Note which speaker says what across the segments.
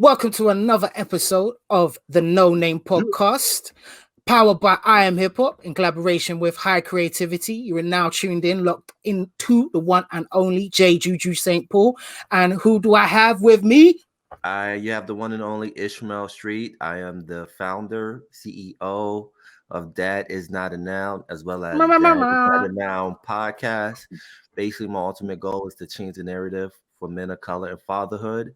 Speaker 1: Welcome to another episode of the No Name Podcast, powered by IAmHipHop in collaboration with High Creativity. You are now tuned in, locked into the one and only J. Juju St. Paul. And who do I have with me?
Speaker 2: You have the one and only Ishmael Street. I am the founder, CEO of That Is Not a Noun, as well as That Is Not a Noun podcast. Basically, my ultimate goal is to change the narrative for men of color and fatherhood.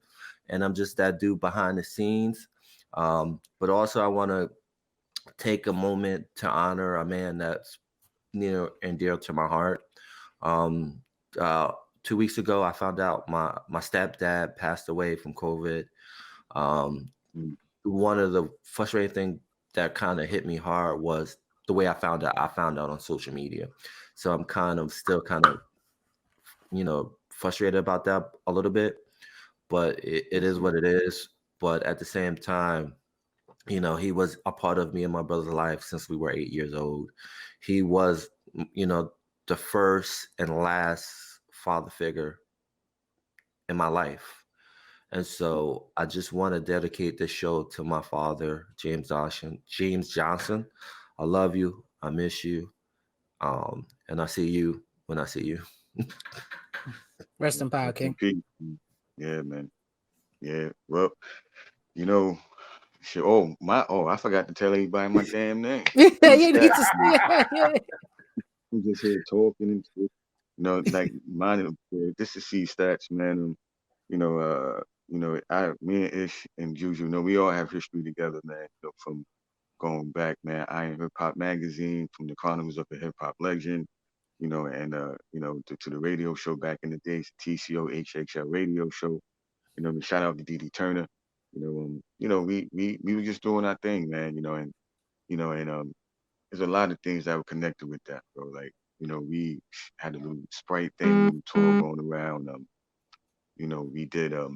Speaker 2: And I'm just that dude behind the scenes. But also, I want to take a moment to honor a man that's near and dear to my heart. 2 weeks ago, I found out my stepdad passed away from COVID. One of the frustrating things that kind of hit me hard was the way I found out. I found out on social media. So I'm still frustrated about that a little bit, but it is what it is. But at the same time, he was a part of me and my brother's life since we were 8 years old. He was, the first and last father figure in my life. And so I just want to dedicate this show to my father, James Johnson. I love you. I miss you. And I see you when I see you.
Speaker 1: Rest in power, King.
Speaker 3: Yeah, man. Yeah. Well, I forgot to tell everybody my damn name. I'm just here talking and shit. Like mine. This is C Stats, man. Me and Ish and Juju, we all have history together, man. From going back, man. IAmHipHop magazine, from the Chronicles of a Hip Hop Legend, to the radio show back in the days, TCOHHL radio show. Shout out to Dee Turner. We were just doing our thing, man. There's a lot of things that were connected with that, bro. Like, we had a little Sprite thing, little tour going around. We did a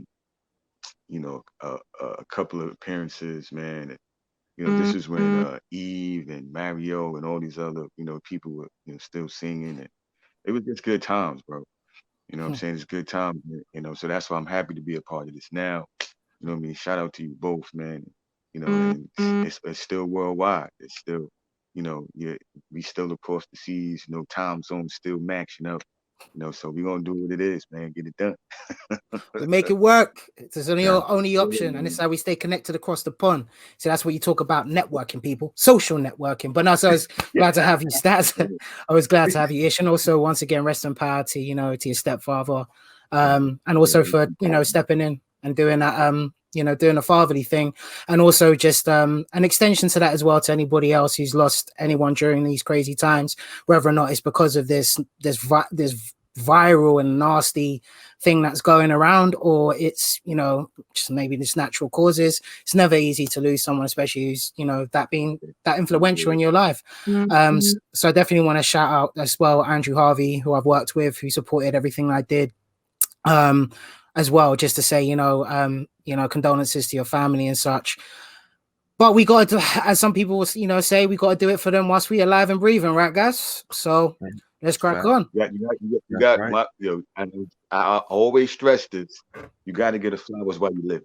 Speaker 3: couple of appearances, man. And, this is when Eve and Mario and all these other, people were still singing, and it was just good times, bro. You know what I'm saying? It's good times, so that's why I'm happy to be a part of this now. You know what I mean? Shout out to you both, man. And it's still worldwide. It's still, we still across the seas, time zones still matching up. So we're gonna do what it is, man. Get it done.
Speaker 1: We make it work. It's only our only option, and it's how we stay connected across the pond. So that's what you talk about, networking, people, social networking. But also, I was glad to have you, Stats. I was glad to have you, Ish, and also once again, rest in power to to your stepfather, and also for stepping in and doing that, doing a fatherly thing, and also just an extension to that as well to anybody else who's lost anyone during these crazy times, whether or not it's because of this viral and nasty thing that's going around, or it's just maybe this natural causes. It's never easy to lose someone, especially who's that being that influential in your life. So I definitely want to shout out as well Andrew Harvey, who I've worked with, who supported everything I did, as well, just to say condolences to your family and such. But we got to, as some people say, we got to do it for them whilst we alive and breathing, right, guys? So let's crack on.
Speaker 3: You got right. I always stress this. You got to get the flowers while you live.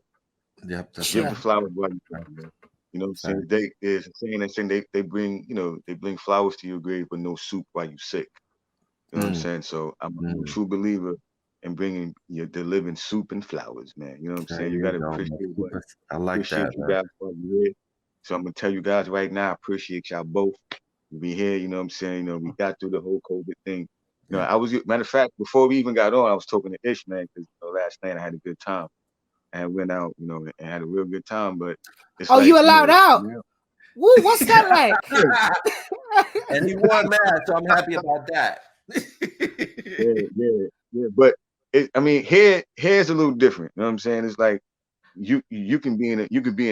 Speaker 2: Yep,
Speaker 3: give the flowers while you live. You know what I'm saying? There's a saying they bring flowers to your grave, but no soup while you sick. You know what I'm saying? So I'm a true believer in bringing the living soup and flowers, man. You know what I'm saying? You got to appreciate you guys while you're here. So I'm gonna tell you guys right now, I appreciate y'all both. Be here, you know what I'm saying? We got through the whole COVID thing. I was, matter of fact, before we even got on, I was talking to Ish, man, because last night I had a good time. I went out, and had a real good time. But it's
Speaker 1: you allowed out? Woo, what's that like?
Speaker 2: And he won mad, so I'm happy about that.
Speaker 3: yeah. But here's a little different. You know what I'm saying? It's like you can be in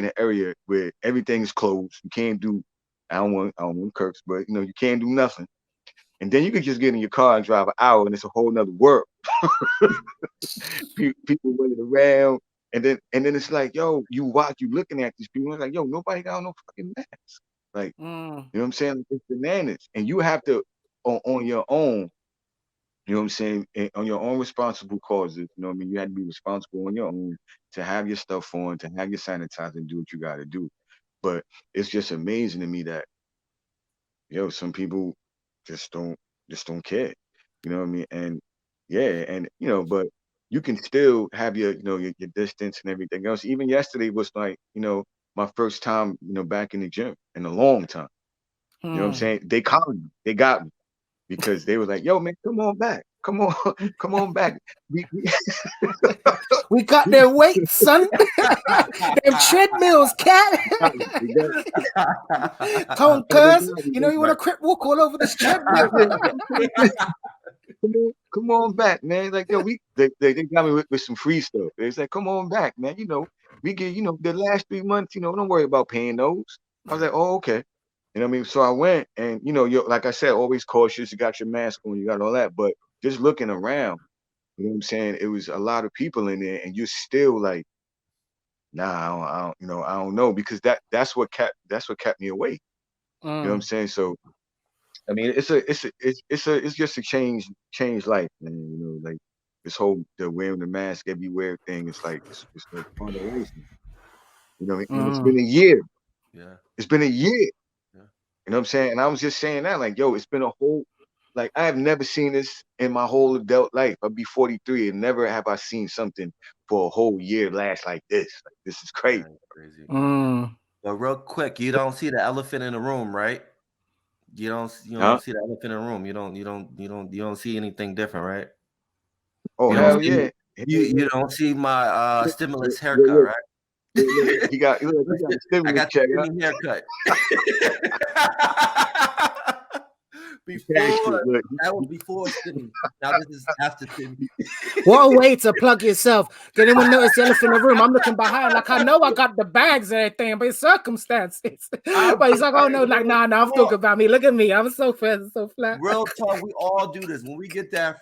Speaker 3: an area where everything is closed. You can't do. I don't want curse, but you can't do nothing. And then you could just get in your car and drive an hour, and it's a whole nother world. People running around, and then it's like, yo, you looking at these people, it's like, yo, nobody got no fucking mask. Like, you know what I'm saying? It's bananas, and you have to on your own. You know what I'm saying? On your own responsible causes. You know what I mean? You had to be responsible on your own. to have your stuff on, to have your sanitizer and do what you got to do. But it's just amazing to me that, some people just don't care. You know what I mean? And yeah, and but you can still have your, your distance and everything else. Even yesterday was like, my first time, back in the gym in a long time. You know what I'm saying? They called me. They got me because they were like, yo, man, come on back. Come on, come on back.
Speaker 1: We got their weights, son. Them treadmills, cat. Tone cuz, you want to crip walk all over this treadmill.
Speaker 3: Come on back, man. Like, yo, they got me with some free stuff. They said, come on back, man. We get, the last 3 months, don't worry about paying those. I was like, oh, okay. You know what I mean? So I went and, you're, like I said, always cautious. You got your mask on, you got all that. But just looking around, you know what I'm saying? It was a lot of people in there, and you're still like, nah, I don't know, because that's what kept me awake. You know what I'm saying? So, I mean, it's just a change life, man. Like this whole the wearing the mask everywhere thing. It's like it's like part of life. You know, and it's been a year.
Speaker 2: Yeah,
Speaker 3: it's been a year.
Speaker 2: Yeah.
Speaker 3: You know what I'm saying? And I was just saying that, like, yo, it's been a whole, like, I have never seen this in my whole adult life. I'll be 43, and never have I seen something for a whole year last like this. Like, this is crazy.
Speaker 2: Crazy. But real quick, you don't see the elephant in the room, right? You don't see the elephant in the room. You don't see anything different, right?
Speaker 3: Oh, hell yeah.
Speaker 2: You don't see my stimulus haircut, right?
Speaker 3: He got a stimulus check.
Speaker 2: Haircut. That was before stimulus. Now this is after stimulus.
Speaker 1: What a way to plug yourself. Did anyone notice the elephant in the room? I'm looking behind, like, I know I got the bags and everything, but it's circumstances. But he's like, oh no, like, nah, I'm talking about me. Look at me. I'm so fat, so flat.
Speaker 2: Real talk, we all do this. When we get that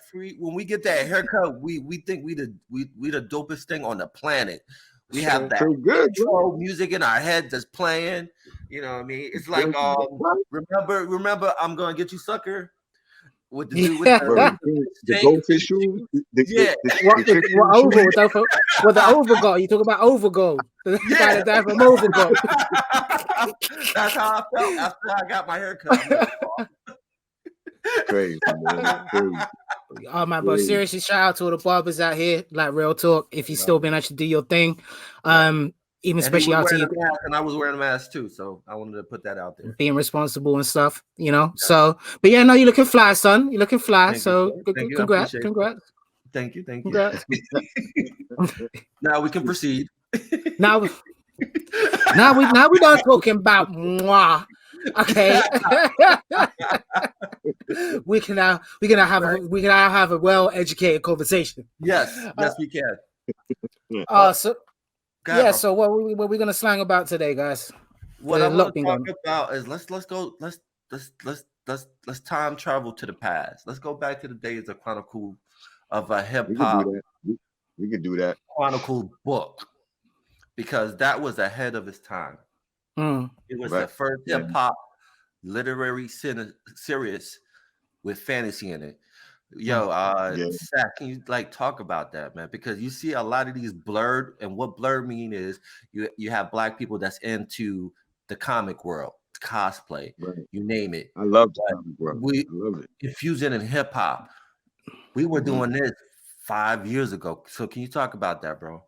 Speaker 2: haircut, we think we the dopest thing on the planet. We have that intro music in our head that's playing. You know what I mean? It's like remember I'm gonna get you, sucker. With the dude with
Speaker 3: the goldfish shoes.
Speaker 1: What the overgo? You talk about overgo. The guy that from overgo.
Speaker 2: That's how I felt after I got my haircut.
Speaker 3: Crazy, man. Crazy.
Speaker 1: Oh man, bro, seriously, shout out to all the barbers out here. Like, real talk, if you still been actually do your thing, even especially out to you.
Speaker 2: And I was wearing a mask too, so I wanted to put that out there.
Speaker 1: Being responsible and stuff, So, but yeah, no, you're looking fly, son. You're looking fly. Congrats.
Speaker 2: Thank you. Congrats. Now we can proceed.
Speaker 1: Now we done talking about mwah. Okay. we can now have a well-educated conversation.
Speaker 2: Yes, we can.
Speaker 1: So what we gonna slang about today, guys?
Speaker 2: What I want to talk about is let's time travel to the past. Let's go back to the days of Chronicles of a hip hop.
Speaker 3: We could do that.
Speaker 2: Chronicles book, because that was ahead of its time. It was the first hip hop literary series with fantasy in it. Yo, Zach, can you talk about that, man? Because you see a lot of these blurred, and what blurred mean is you have Black people that's into the comic world, cosplay, you name it.
Speaker 3: I love the comic world.
Speaker 2: We
Speaker 3: love it.
Speaker 2: Infuse it in hip hop. We were doing this 5 years ago. So can you talk about that, bro?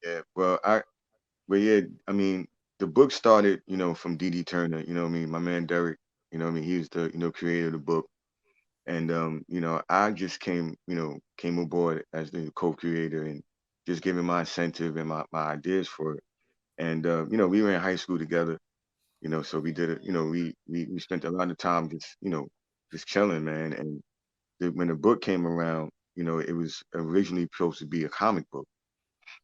Speaker 3: Yeah, well, I mean, the book started, from D.D. Turner, my man Derek, he was the, creator of the book. And, I just came aboard as the co-creator and just giving my incentive and my ideas for it. And, we were in high school together, so we did it, we spent a lot of time just chilling, man. And when the book came around, it was originally supposed to be a comic book.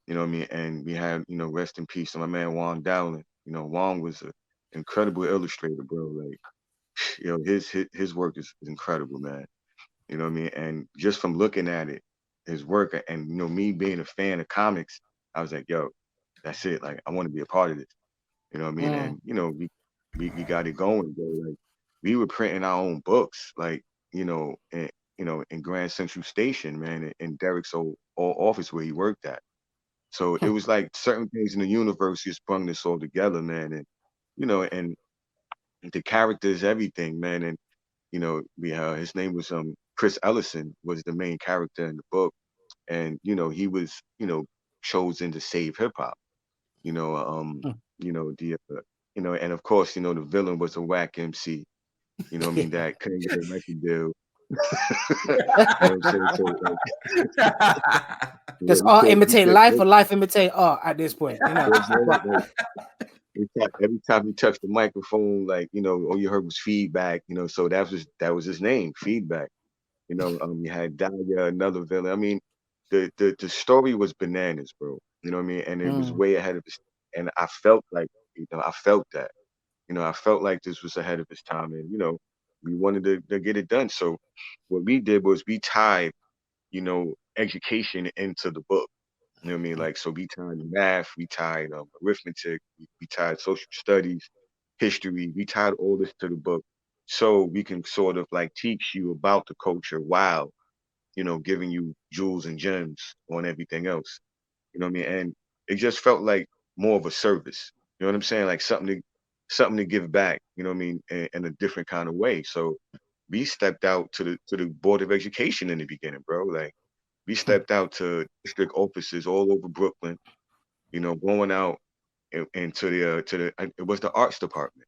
Speaker 3: You know what I mean? And we had, rest in peace to my man Juan Dowling. Juan was an incredible illustrator, bro. Like, his work is incredible, man. You know what I mean? And just from looking at it, his work, and me being a fan of comics, I was like, yo, that's it. Like, I want to be a part of this. You know what I mean? And we got it going, bro. Like, we were printing our own books, like, in Grand Central Station, man, in Derek's old office where he worked at. So it was like certain things in the universe just sprung this all together, man. And and the characters, everything, man. And we his name was Chris Ellison was the main character in the book, and he was chosen to save hip hop. You know, the and of course the villain was a whack MC. You know what I mean? That couldn't get a record deal. You know what I'm saying? So,
Speaker 1: does art imitate life or life imitate art at this point?
Speaker 3: Every time he touched the microphone, like all you heard was feedback. So that was his name, feedback. You had Dahlia, another villain. I mean, the story was bananas, bro. You know what I mean? And it was way ahead of his. And I felt like I felt that. I felt like this was ahead of his time, and we wanted to get it done. So what we did was we tied education into the book. You know what I mean? Like, so we tied math, we tied arithmetic, we tied social studies, history, we tied all this to the book, so we can sort of like teach you about the culture while giving you jewels and gems on everything else. You know what I mean? And it just felt like more of a service. You know what I'm saying? Like something to give back. You know what I mean? In a different kind of way. So we stepped out to the Board of Education in the beginning, bro. Like we stepped out to district offices all over Brooklyn. Going out and to the it was the arts department.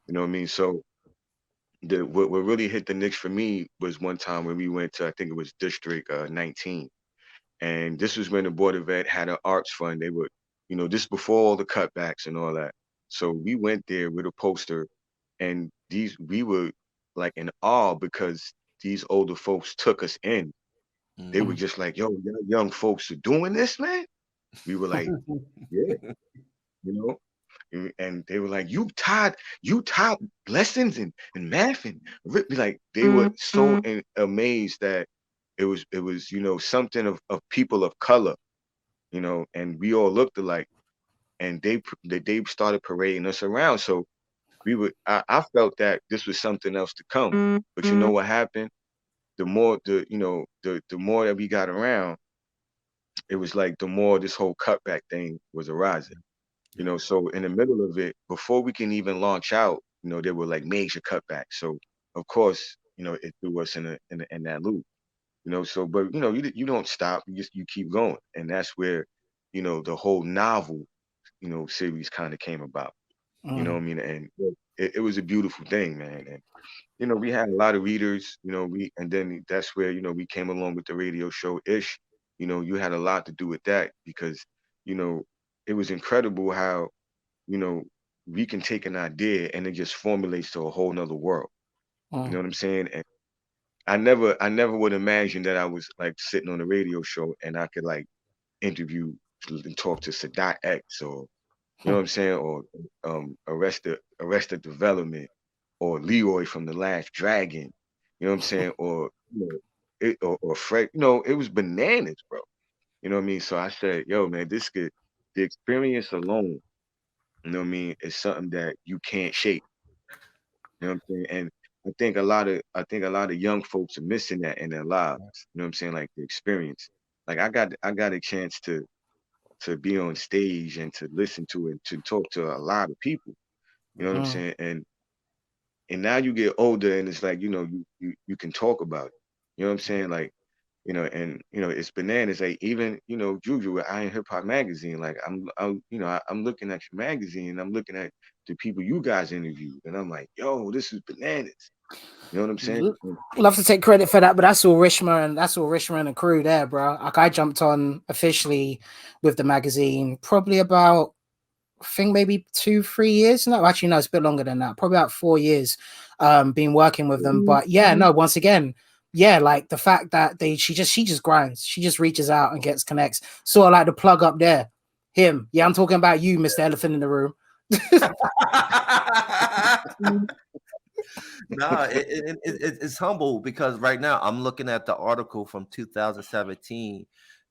Speaker 3: You know what I mean? So what really hit the nicks for me was one time when we went to, I think it was District 19. And this was when the Board of Ed had an arts fund. They would, this before all the cutbacks and all that. So we went there with a poster, and we were like in awe because these older folks took us in. They were just like, yo, young folks are doing this, man. We were like, yeah, and they were like, you taught lessons and math and like they were so amazed that it was something of people of color, and we all looked alike, and they started parading us around. So I felt that this was something else to come. But you know what happened? The more the more that we got around, it was like the more this whole cutback thing was arising. So in the middle of it, before we can even launch out, there were like major cutbacks. So of course, it threw us in that loop. So but you don't stop, you keep going. And that's where, the whole novel, series kind of came about. You know what I mean? And it was a beautiful thing, man. And we had a lot of readers, and then that's where, we came along with the radio show Ish. You had a lot to do with that because, it was incredible how, we can take an idea and it just formulates to a whole nother world. You know what I'm saying? And I never would imagine that I was like sitting on a radio show and I could like interview and talk to Sadat X, or you know what I'm saying, or Arrested Development, or Leroy from The Last Dragon. You know what I'm saying, or or Fred. It was bananas, bro. You know what I mean? So I said, yo, man, the experience alone, you know what I mean, is something that you can't shape. You know what I'm saying? And I think a lot of young folks are missing that in their lives. You know what I'm saying? Like the experience. Like I got a chance to be on stage and to listen to and to talk to a lot of people. You know what I'm saying? And now you get older and it's like, you can talk about it. You know what I'm saying? Like, and it's bananas. Like even, Juju with IAmHipHop magazine. Like I'm looking at your magazine and I'm looking at the people you guys interviewed, and I'm like, yo, this is bananas. You know what I'm saying?
Speaker 1: Love to take credit for that, but that's all Rishma and the crew there, bro. Like I jumped on officially with the magazine probably about, I think maybe 2-3 years. No, actually, no, it's a bit longer than that. Probably about 4 years. Been working with them, but yeah, no. Once again, yeah, like the fact that she just grinds. She just reaches out and gets connects. Sort of like the plug up there, him. Yeah, I'm talking about you, Mr. Elephant in the Room.
Speaker 2: No, it's humble because right now I'm looking at the article from 2017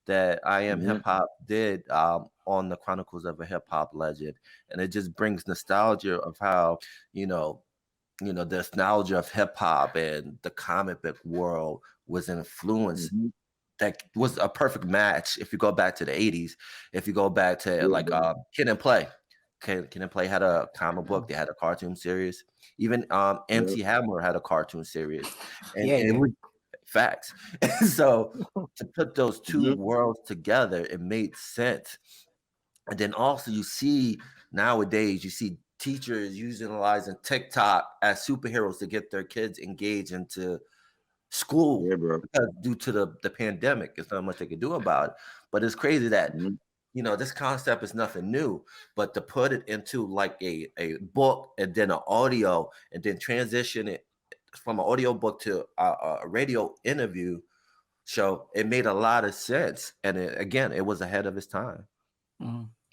Speaker 2: that IAmHipHop did on the Chronicles of a Hip Hop Legend, and it just brings nostalgia of how the nostalgia of hip hop and the comic book world was influenced that was a perfect match. If you go back to the 80s, if you go back to like Kid and Play. Kid and Play had a comic book, they had a cartoon series. Even MC Hammer had a cartoon series. And it was facts. And so to put those two worlds together, it made sense. And then also you see nowadays, you see teachers utilizing TikTok as superheroes to get their kids engaged into school because due to the pandemic, there's not much they can do about it. But it's crazy that this concept is nothing new, but to put it into like a book and then an audio and then transition it from an audio book to a radio interview show, it made a lot of sense. And it was ahead of its time.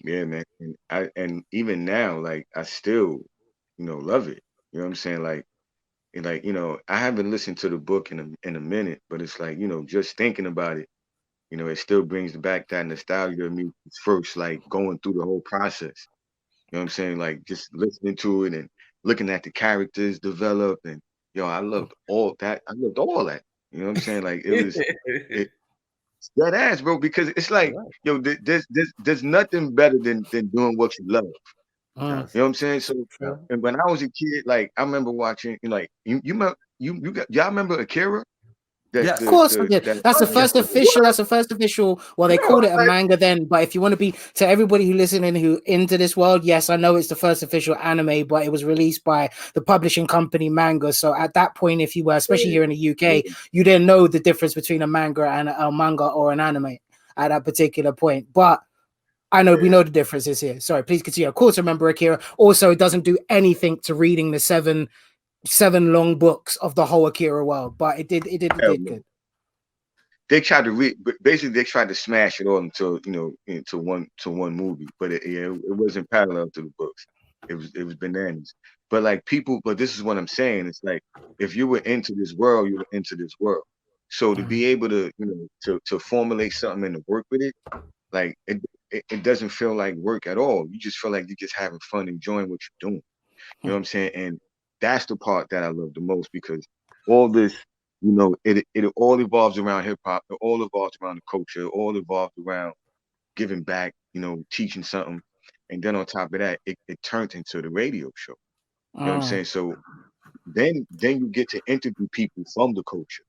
Speaker 3: Yeah, man. And even now, like I still, love it. You know what I'm saying? Like, I haven't listened to the book in a minute, but it's like, just thinking about it, it still brings back that nostalgia of me first, like going through the whole process. You know what I'm saying? Like just listening to it and looking at the characters develop, and I loved all that. I loved all that. You know what I'm saying? Like it's that ass, bro, because it's like, there's nothing better than doing what you love. You know what I'm saying? So, and when I was a kid, like I remember watching, like y'all remember Akira?
Speaker 1: Of course I did. That's the first official. Well, they called it a manga then, but if you want to be to everybody who listening who into this world, yes, I know it's the first official anime, but it was released by the publishing company Manga. So at that point, if you were, especially here in the UK, you didn't know the difference between a manga and a manga or an anime at that particular point. But I know we know the differences here. Sorry, please continue. Of course, I remember Akira. Also, it doesn't do anything to reading the seven long books of the whole Akira world, but it did good.
Speaker 3: They tried to basically they tried to smash it all into one movie, but it wasn't parallel to the books. It was bananas. But like but this is what I'm saying. It's like if you were into this world, you were into this world. So to be able to to formulate something and to work with it, like it doesn't feel like work at all. You just feel like you're just having fun, enjoying what you're doing. You know what I'm saying? And that's the part that I love the most, because all this, it all evolves around hip hop. It all evolves around the culture. It all evolves around giving back, teaching something. And then on top of that, it turned into the radio show. You know what I'm saying? So then you get to interview people from the culture,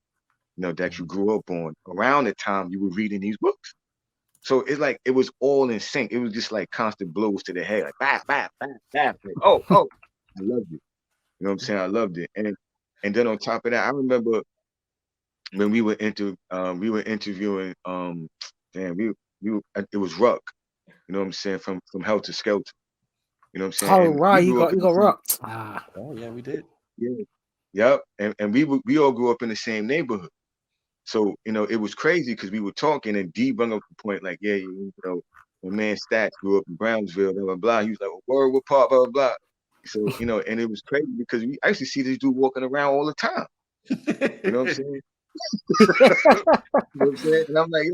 Speaker 3: that you grew up on around the time you were reading these books. So it's like it was all in sync. It was just like constant blows to the head, like bah, bah, bah, bah. Like, oh, I loved it. You know what I'm saying? I loved it. And then on top of that, I remember when we were interviewing it was Ruck, you know what I'm saying, from Helter Skelter. You know what I'm saying?
Speaker 1: Oh, right, you got rocked.
Speaker 2: Oh yeah, we did.
Speaker 3: Yeah. Yep. And we all grew up in the same neighborhood. So, it was crazy because we were talking and D brought up the point like, yeah, my man Stats grew up in Brownsville, blah, blah, blah. He was like, well, word, what part, blah, blah, blah. So, and it was crazy because I used to see this dude walking around all the time. You know what I'm saying? You know what I'm saying? And I'm like,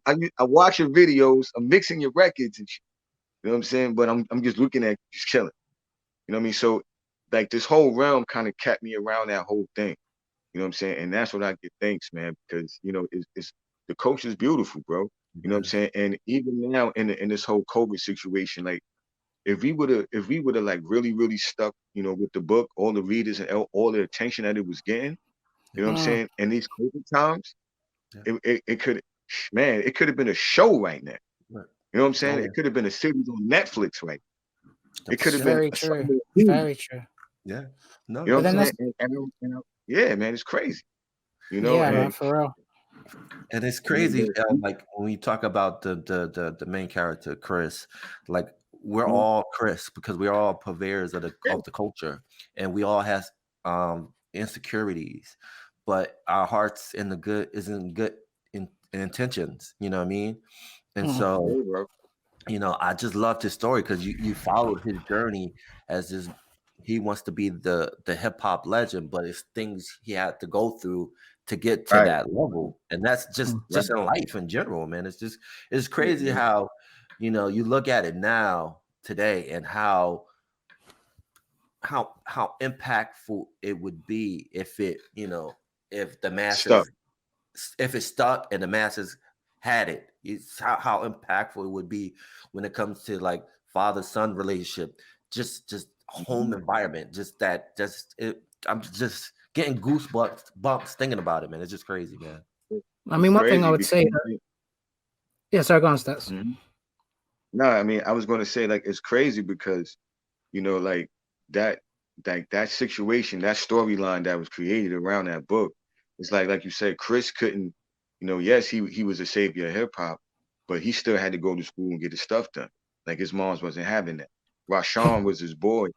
Speaker 3: I'm watching videos, I'm mixing your records and shit. You know what I'm saying? But I'm just looking at you, just chilling. You know what I mean? So like this whole realm kind of kept me around that whole thing. You know what I'm saying? And that's what I get thanks, man, because it's the culture is beautiful, bro. You know what I'm saying? And even now in this whole COVID situation, like if we would have like really, really stuck, with the book, all the readers and all the attention that it was getting, you know what I'm saying? In these COVID times, it could have been a show right now.
Speaker 2: Right.
Speaker 3: You know what I'm saying? It could have been a series on Netflix right now. It could have been
Speaker 1: very true. Very true.
Speaker 2: Yeah. No,
Speaker 3: you know what I'm saying? Yeah, man, it's crazy.
Speaker 1: Yeah, man, for real.
Speaker 2: And it's crazy, like when we talk about the main character, Chris, like we're all Chris because we're all purveyors of the culture, and we all have insecurities, but our hearts in the good isn't good in intentions. You know what I mean? And so, I just loved his story because you followed his journey as this. He wants to be the hip hop legend, but it's things he had to go through to get to that level, and that's just in life in general, man. It's crazy how you look at it now today and how impactful it would be if it if the masses if it stuck and the masses had it, it's how impactful it would be when it comes to like father-son relationship, just home environment, I'm just getting goosebumps thinking about it, man. It's just crazy, man.
Speaker 1: I mean, one thing I would say, sorry, go on, Stats.
Speaker 3: No, I mean, I was going to say, like, it's crazy because, you know, like that situation, that storyline that was created around that book, it's like you said, Chris couldn't, you know, yes, he was a savior of hip hop, but he still had to go to school and get his stuff done. Like his mom's wasn't having that. Rashawn was his boy,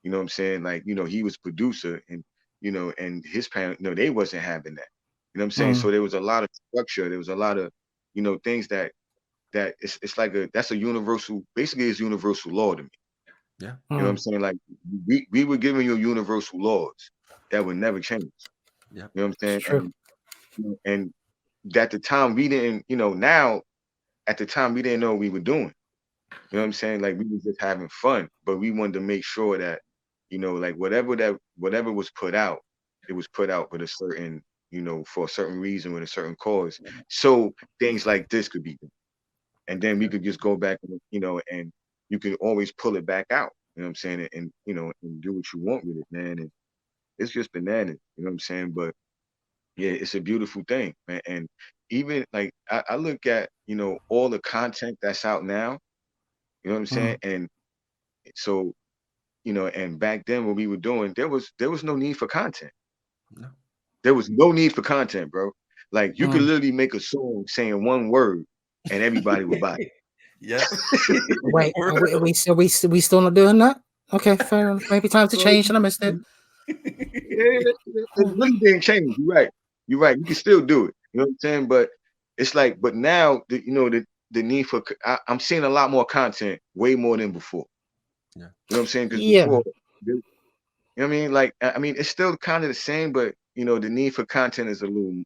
Speaker 3: you know what I'm saying? Like, you know, he was producer, and, you know, and his parents, no, they wasn't having that. You know what I'm saying? So there was a lot of structure. There was a lot of, you know, things that it's like that's a universal, basically it's universal law to me.
Speaker 2: Yeah.
Speaker 3: You know what I'm saying? Like we were giving you universal laws that would never change.
Speaker 2: Yeah.
Speaker 3: You know what I'm saying? And at the time we didn't, you know, now at the time we didn't know what we were doing. You know what I'm saying? Like we were just having fun, but we wanted to make sure that, you know, like whatever was put out, it was put out with a certain, you know, for a certain reason, with a certain cause. So things like this could be done. And then we could just go back and, you know, and you can always pull it back out. You know what I'm saying? And you know, and do what you want with it, man. And it's just bananas. You know what I'm saying? But yeah, it's a beautiful thing, man. And even like I look at, you know, all the content that's out now. You know what I'm saying? And so, you know, and back then what we were doing, there was no need for content.
Speaker 2: No.
Speaker 3: There was no need for content, bro. Like you could literally make a song saying one word and everybody would buy it.
Speaker 2: Yeah.
Speaker 1: Wait, are we still not doing that? Okay, fair enough. Maybe time to change, and I missed it.
Speaker 3: It really didn't change. You're right. You're right. You can still do it. You know what I'm saying? But it's like, but now you know the need for I'm seeing a lot more content, way more than before.
Speaker 2: Yeah.
Speaker 3: You know what I'm saying? Because before, you know what I mean? Like, I mean, it's still kind of the same, but you know, the need for content is a little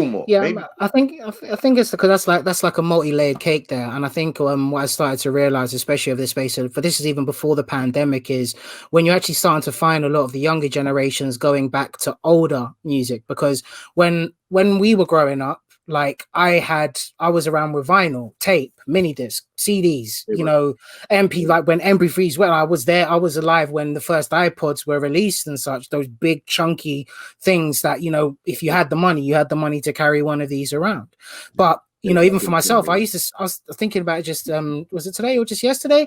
Speaker 3: more.
Speaker 1: Yeah,
Speaker 3: maybe.
Speaker 1: I think it's because that's like a multi-layered cake there. And I think what I started to realize, especially of this space, for this is even before the pandemic, is when you're actually starting to find a lot of the younger generations going back to older music. Because when we were growing up, like I was around with vinyl, tape, mini disc, CDs, you know, MP, like when MP3s, well, I was there, I was alive when the first iPods were released and such, those big chunky things that, you know, if you had the money to carry one of these around. But, you know, even for myself, I was thinking about it just, was it today or just yesterday?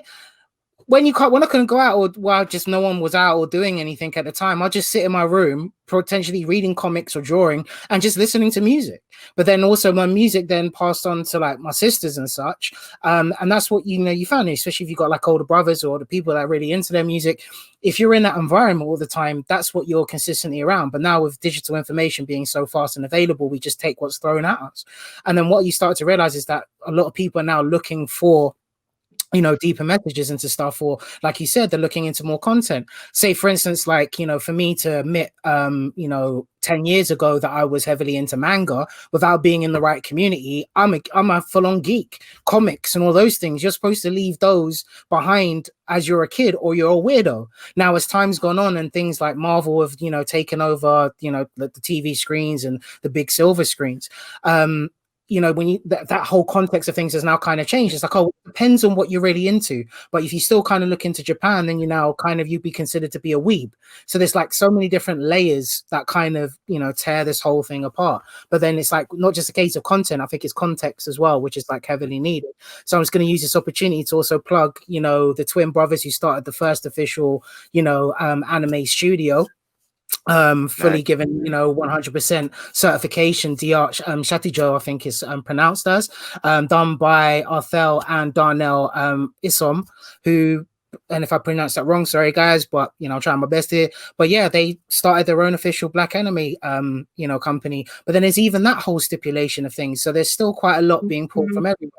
Speaker 1: When I couldn't go out, or just no one was out or doing anything at the time, I'd just sit in my room, potentially reading comics or drawing and just listening to music. But then also my music then passed on to like my sisters and such. And that's what, you know, you found, especially if you got like older brothers or the people that are really into their music. If you're in that environment all the time, that's what you're consistently around. But now with digital information being so fast and available, we just take what's thrown at us. And then what you start to realize is that a lot of people are now looking for, you know, deeper messages into stuff, or like you said, they're looking into more content. Say for instance, like, you know, for me to admit, you know, 10 years ago that I was heavily into manga without being in the right community, I'm a full-on geek. Comics and all those things, you're supposed to leave those behind as you're a kid, or you're a weirdo. Now as time's gone on and things like Marvel have, you know, taken over, you know, the TV screens and the big silver screens, you know, when you that whole context of things has now kind of changed. It's like, oh, it depends on what you're really into. But if you still kind of look into Japan, then you now kind of, you'd be considered to be a weeb. So there's like so many different layers that kind of, you know, tear this whole thing apart. But then it's like not just a case of content, I think it's context as well, which is like heavily needed. So I'm just going to use this opportunity to also plug, you know, the twin brothers who started the first official, you know, anime studio, fully given, you know, 100% certification, Diarch Shatijo, I think is pronounced as, done by Arthel and Darnell Isom, who, and if I pronounce that wrong, sorry guys, but you know, I'm trying my best here. But yeah, they started their own official black anime you know, company. But then there's even that whole stipulation of things, so there's still quite a lot being pulled from everywhere.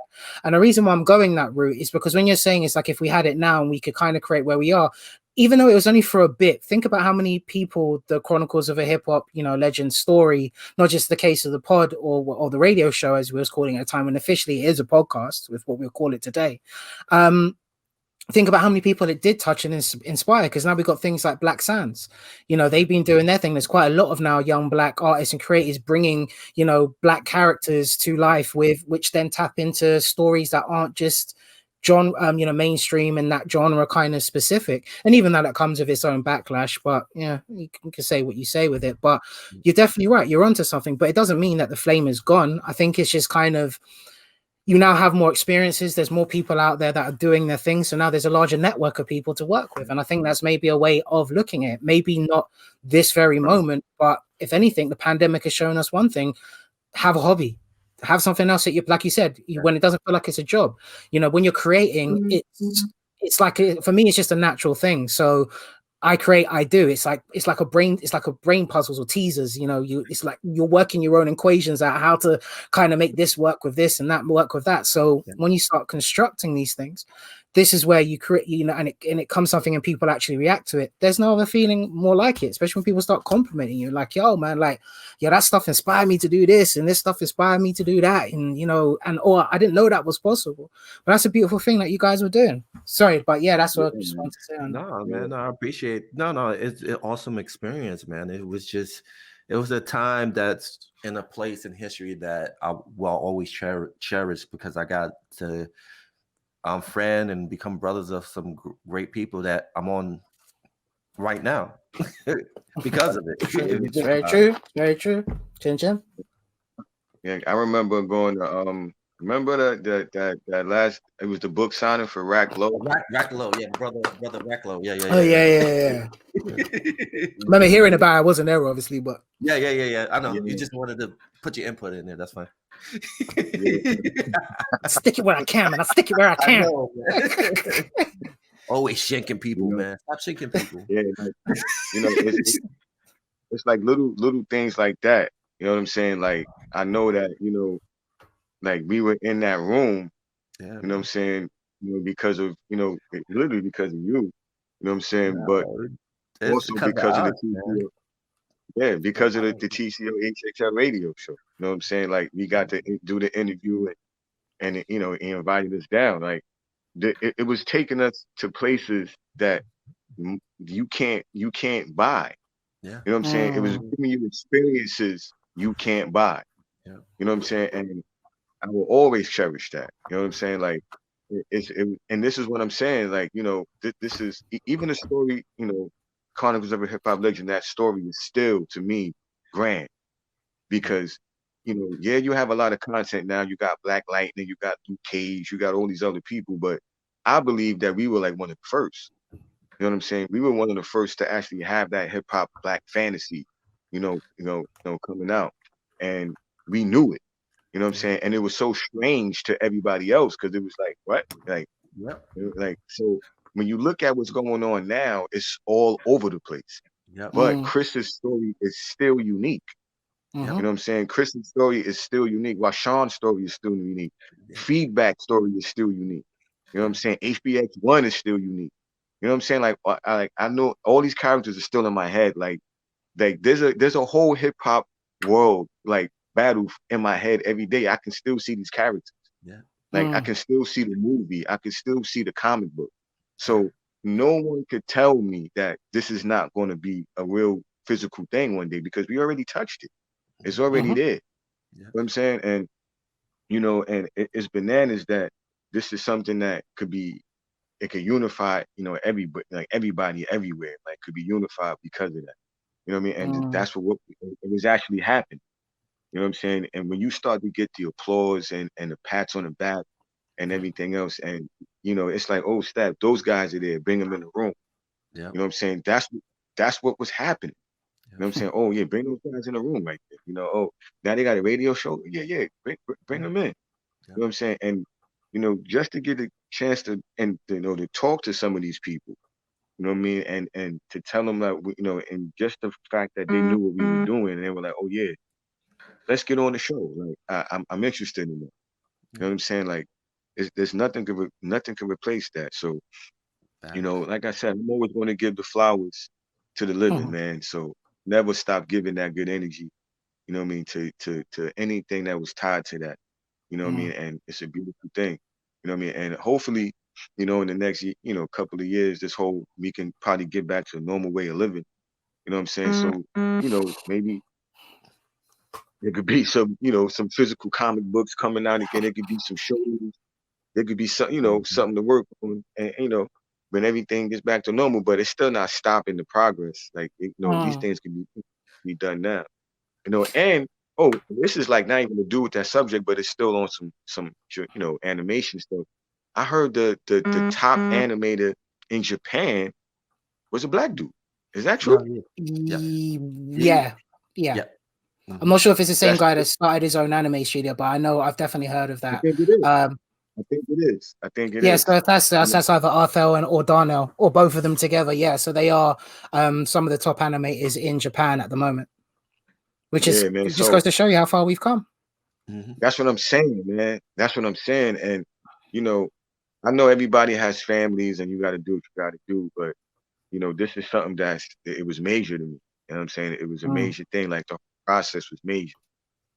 Speaker 1: And the reason why I'm going that route is because when you're saying it's like, if we had it now and we could kind of create where we are, even though it was only for a bit, think about how many people the Chronicles of a Hip Hop, you know, legend story, not just the case of the pod or the radio show, as we was calling it at a time, when officially it is a podcast with what we'll call it today. think about how many people it did touch and inspire, because now we've got things like Black Sands. You know, they've been doing their thing. There's quite a lot of now young Black artists and creators bringing, you know, Black characters to life, with which then tap into stories that aren't just genre, you know, mainstream and that genre kind of specific. And even though that comes with its own backlash, but yeah, you can say what you say with it. But you're definitely right. You're onto something, but it doesn't mean that the flame is gone. I think it's just kind of, you now have more experiences. There's more people out there that are doing their thing. So now there's a larger network of people to work with. And I think that's maybe a way of looking at it. Maybe not this very moment, but if anything, the pandemic has shown us one thing: have a hobby, have something else that you, like you said, when it doesn't feel like it's a job. You know, when you're creating, it's like, for me, it's just a natural thing. So I create, I do. It's like a brain puzzles or teasers. You know, it's like you're working your own equations out how to kind of make this work with this and that work with that. So when you start constructing these things, this is where you create, you know, and it comes something and people actually react to it. There's no other feeling more like it, especially when people start complimenting you, like, yo, man, like, yeah, that stuff inspired me to do this, and this stuff inspired me to do that, and you know, and or I didn't know that was possible. But that's a beautiful thing that you guys were doing. Sorry, but yeah, that's what I just wanted to say.
Speaker 2: No, man, I appreciate. No, it's an awesome experience, man. It was a time that's in a place in history that I will always cherish, because I got to friend and become brothers of some great people that I'm on right now because of it.
Speaker 1: It's very true. Very true. Chin Chin.
Speaker 3: Yeah, I remember going to remember that last, it was the book signing for Rack Low.
Speaker 2: Rack Low, yeah, brother Rack Low. Yeah.
Speaker 1: Oh yeah. Remember hearing about it. I wasn't there obviously, but
Speaker 2: yeah. I know. You just wanted to put your input in there. That's fine.
Speaker 1: I stick it where I can, and I stick it where I can.
Speaker 2: Know, always shinking people, man. Stop shinking people.
Speaker 3: Yeah, like, you know, it's like little things like that. You know what I'm saying? Like, I know that, you know, like we were in that room, you know what I'm saying? You know, because of, you know, literally because of you. You know what I'm saying? But also because of the TCO, because of the TCOHHL radio show. You know what I'm saying? Like, we got to do the interview, and you know, he invited us down. Like, it was taking us to places that you can't buy.
Speaker 2: Yeah.
Speaker 3: You know what I'm saying? It was giving you experiences you can't buy.
Speaker 2: Yeah.
Speaker 3: You know what I'm saying? And I will always cherish that. You know what I'm saying? Like, and this is what I'm saying. Like, you know, this is even a story, you know, Chronicles of a Hip Hop Legend. That story is still, to me, grand, because, you know, yeah, you have a lot of content now. You got Black Lightning, you got Luke Cage, you got all these other people, but I believe that we were like one of the first. You know what I'm saying? We were one of the first to actually have that hip hop Black fantasy, you know, coming out, and we knew it. You know what I'm saying? And it was so strange to everybody else, because it was like, what? Like, so when you look at what's going on now, it's all over the place. But Chris's story is still unique. You know what I'm saying? Chris's story is still unique, while Sean's story is still unique. Feedback story is still unique. You know what I'm saying? HBX1 is still unique. You know what I'm saying? Like, I know all these characters are still in my head. Like there's a whole hip hop world, like, battle in my head every day. I can still see these characters. Yeah. Like, I can still see the movie. I can still see the comic book. So no one could tell me that this is not going to be a real physical thing one day, because we already touched it. It's already there. You know what I'm saying? And, you know, and it's bananas that this is something that could be, it could unify, you know, everybody everywhere, like, could be unified because of that. You know what I mean? And that's what it was actually happening. You know what I'm saying? And when you start to get the applause and the pats on the back and everything else, and, you know, it's like, oh, snap, those guys are there, bring them in the room. You know what I'm saying? That's what was happening. You know what I'm saying? Oh yeah, bring those guys in the room right there. You know, oh, now they got a radio show. Yeah, bring them in. You know what I'm saying? And, you know, just to get a chance to, and, you know, to talk to some of these people, you know what I mean, and to tell them that, you know, and just the fact that they knew what we were doing, and they were like, oh yeah, let's get on the show. Like, I'm interested in that. You know what I'm saying? Like, there's nothing can replace that. So, you know, like I said, I'm always going to give the flowers to the living, man. So never stop giving that good energy. You know what I mean? To anything that was tied to that. You know what I mean? And it's a beautiful thing. You know what I mean? And hopefully, you know, in the next, you know, couple of years, we can probably get back to a normal way of living. You know what I'm saying? So, you know, maybe there could be some, you know, some physical comic books coming out again. There could be some shows. There could be some, you know, something to work on, and you know, when everything gets back to normal. But it's still not stopping the progress. Like, you know, these things can be done now. You know, and this is like not even to do with that subject, but it's still on some you know, animation stuff. I heard the top animator in Japan was a black dude. Is that true?
Speaker 1: Yeah. I'm not sure if it's the same guy that started his own anime studio, but I know I've definitely heard of that.
Speaker 3: I think it is. I think it is.
Speaker 1: Yeah, so that's either Arthel or Darnell, or both of them together. Yeah, so they are some of the top animators in Japan at the moment, which is man, just goes to show you how far we've come.
Speaker 3: That's what I'm saying, man. That's what I'm saying. And you know, I know everybody has families, and you got to do what you got to do, but you know, this is something it was major to me. You know what I'm saying? It was a major thing. Like the process was major.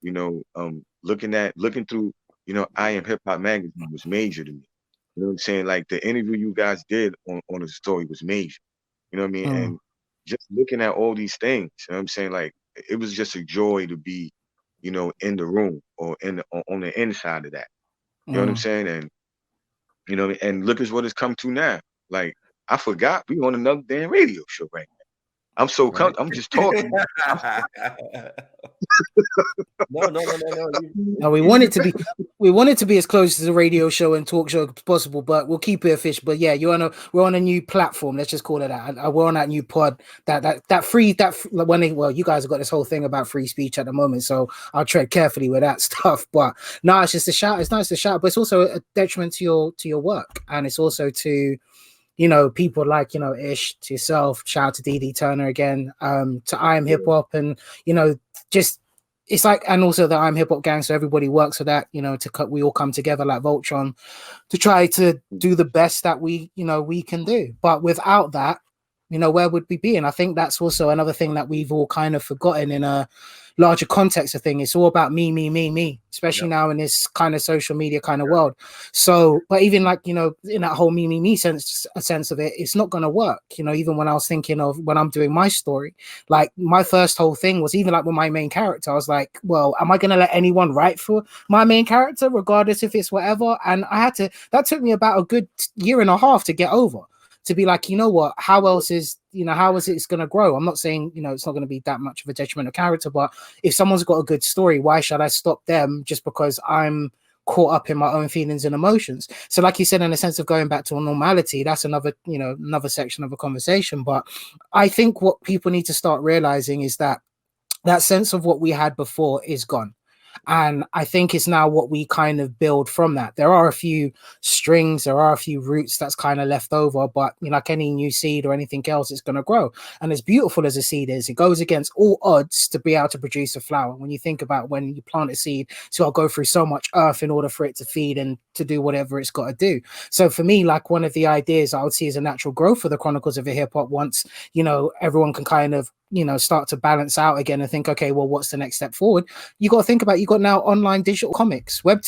Speaker 3: You know, looking through, you know, IAmHipHop magazine was major to me. You know what I'm saying? Like the interview you guys did on the story was major. You know what I mean? And just looking at all these things, you know what I'm saying? Like it was just a joy to be, you know, in the room or on the inside of that. You know what I'm saying? And you know, and look at what it's come to now. Like I forgot we on another damn radio show right now. I'm so I'm just talking.
Speaker 1: No, we want it to be as close to the radio show and talk show as possible, but we'll keep it official. But yeah, we're on a new platform. Let's just call it that. We're on that new pod. You guys have got this whole thing about free speech at the moment, so I'll tread carefully with that stuff. But no, it's just a shout. It's nice to shout, but it's also a detriment to your work, and it's also to, you know, people like, you know, Ish, to yourself, shout out to DD Turner again, to IAmHipHop, and, you know, just, it's like, and also the IAmHipHop gang, so everybody works for that, you know, we all come together like Voltron to try to do the best that we can do. But without that, you know, where would we be? And I think that's also another thing that we've all kind of forgotten in a larger context of thing. It's all about me, especially now in this kind of social media kind of world. So, but even like, you know, in that whole me sense of it, it's not going to work. You know, even when I was thinking of when I'm doing my story, like my first whole thing was even like with my main character, I was like, well, am I going to let anyone write for my main character, regardless if it's whatever? And that took me about a good year and a half to get over. To be like, you know what, how is it going to grow? I'm not saying, you know, it's not going to be that much of a detrimental character, but if someone's got a good story, why should I stop them just because I'm caught up in my own feelings and emotions? So like you said, in a sense of going back to a normality, that's another section of a conversation. But I think what people need to start realizing is that sense of what we had before is gone. And I think it's now what we kind of build from that. There are a few strings, there are a few roots that's kind of left over, but you know, like any new seed or anything else, it's going to grow. And as beautiful as a seed is, it goes against all odds to be able to produce a flower. When you think about when you plant a seed, so I'll go through so much earth in order for it to feed and to do whatever it's got to do. So for me, like one of the ideas I would see as a natural growth for the Chronicles of HipHop, once, you know, everyone can kind of, you know, start to balance out again and think, okay, well, what's the next step forward? You got to think about, you got now online digital comics, web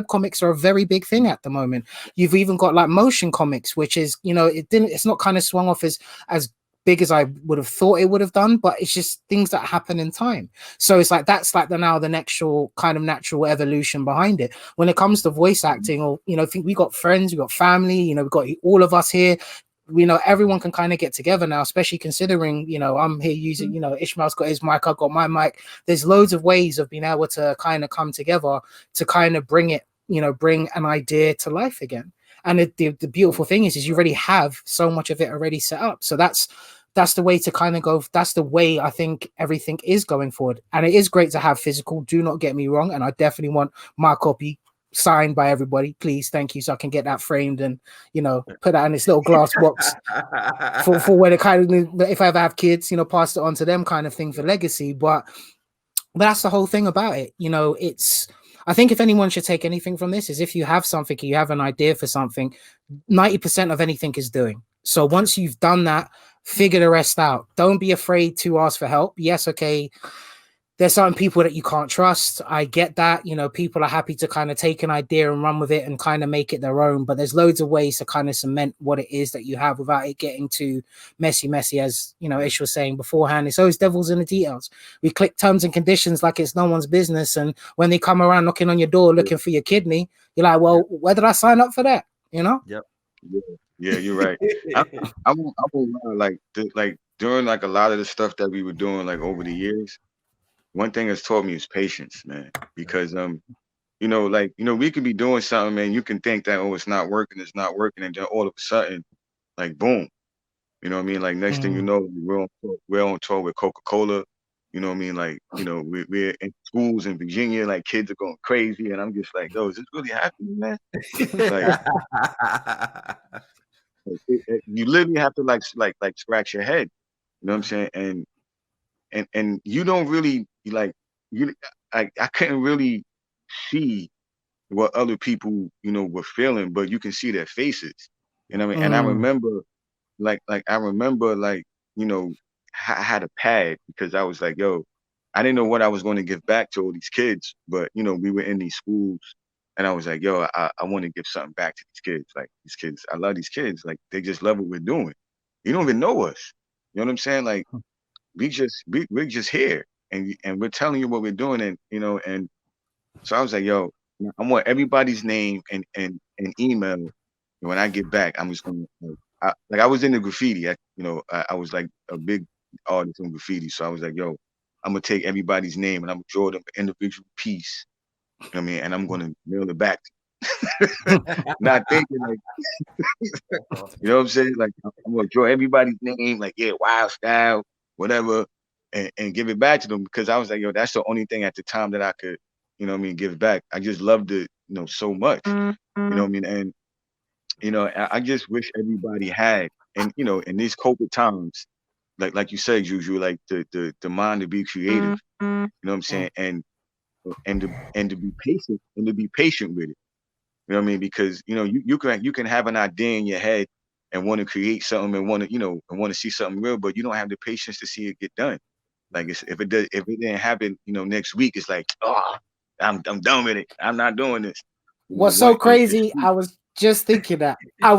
Speaker 1: comics are a very big thing at the moment. You've even got like motion comics, which is, you know, it's not kind of swung off as big as I would have thought it would have done, but it's just things that happen in time. So it's like, that's like the natural kind of natural evolution behind it. When it comes to voice acting, or, you know, I think we got friends, we got family, you know, we've got all of us here. You know, everyone can kind of get together now, especially considering, you know, I'm here using, you know, Ishmael's got his mic, I've got my mic. There's loads of ways of being able to kind of come together to kind of bring an idea to life again. And the beautiful thing is you already have so much of it already set up. So that's the way to kind of go. That's the way I think everything is going forward. And it is great to have physical, do not get me wrong. And I definitely want my copy signed by everybody, please, thank you, so I can get that framed and, you know, put that in this little glass box for when it kind of, if I ever have kids, you know, pass it on to them kind of thing for legacy. But that's the whole thing about it. You know, I think if anyone should take anything from this, is if you have something, you have an idea for something, 90% of anything is doing. So once you've done that, figure the rest out. Don't be afraid to ask for help. Yes, okay, there's certain people that you can't trust. I get that. You know, people are happy to kind of take an idea and run with it and kind of make it their own. But there's loads of ways to kind of cement what it is that you have without it getting too messy, as, you know, Ish was saying beforehand. It's always devils in the details. We click terms and conditions like it's no one's business. And when they come around knocking on your door looking for your kidney, you're like, well, where did I sign up for that? You know?
Speaker 2: Yep.
Speaker 3: Yeah, you're right. I won't lie, like during like a lot of the stuff that we were doing like over the years, one thing it's taught me is patience, man. Because you know, like, you know, we could be doing something, man. You can think that, oh, it's not working, and then all of a sudden, like, boom. You know what I mean? Like, next thing you know, we're on tour with Coca-Cola. You know what I mean? Like, you know, we're in schools in Virginia, like kids are going crazy, and I'm just like, yo, is this really happening, man? Like, you literally have to like scratch your head. You know what I'm saying? And you don't really like I couldn't really see what other people, you know, were feeling, but you can see their faces. You know what I mean? And I remember like, you know, I had a pad because I was like, yo, I didn't know what I was going to give back to all these kids, but you know, we were in these schools and I was like, yo, I want to give something back to these kids. Like, these kids, I love these kids. Like, they just love what we're doing. You don't even know us. You know what I'm saying? Like, we're just here and we're telling you what we're doing. And, you know, and so I was like, yo, I want everybody's name and email. And when I get back, I'm just going to, I was in the graffiti. I was like a big artist in graffiti. So I was like, yo, I'm going to take everybody's name and I'm going to draw them an individual piece. You know what I mean? And I'm going to mail it back. Not thinking like, you know what I'm saying? Like, I'm going to draw everybody's name, like, yeah, Wild Style, whatever, and give it back to them, because I was like, yo, that's the only thing at the time that I could, you know what I mean, give back. I just loved it, you know, so much. You know what I mean? And, you know, I just wish everybody had, and, you know, in these COVID times, like you said, Juju, like the mind to be creative. You know what I'm saying? And to be patient with it. You know what I mean? Because, you know, you can have an idea in your head and want to create something and want to see something real, but you don't have the patience to see it get done. Like, if it didn't happen, you know, next week, it's like, oh, I'm done with it. I'm not doing this.
Speaker 1: What's so crazy? I was just thinking that.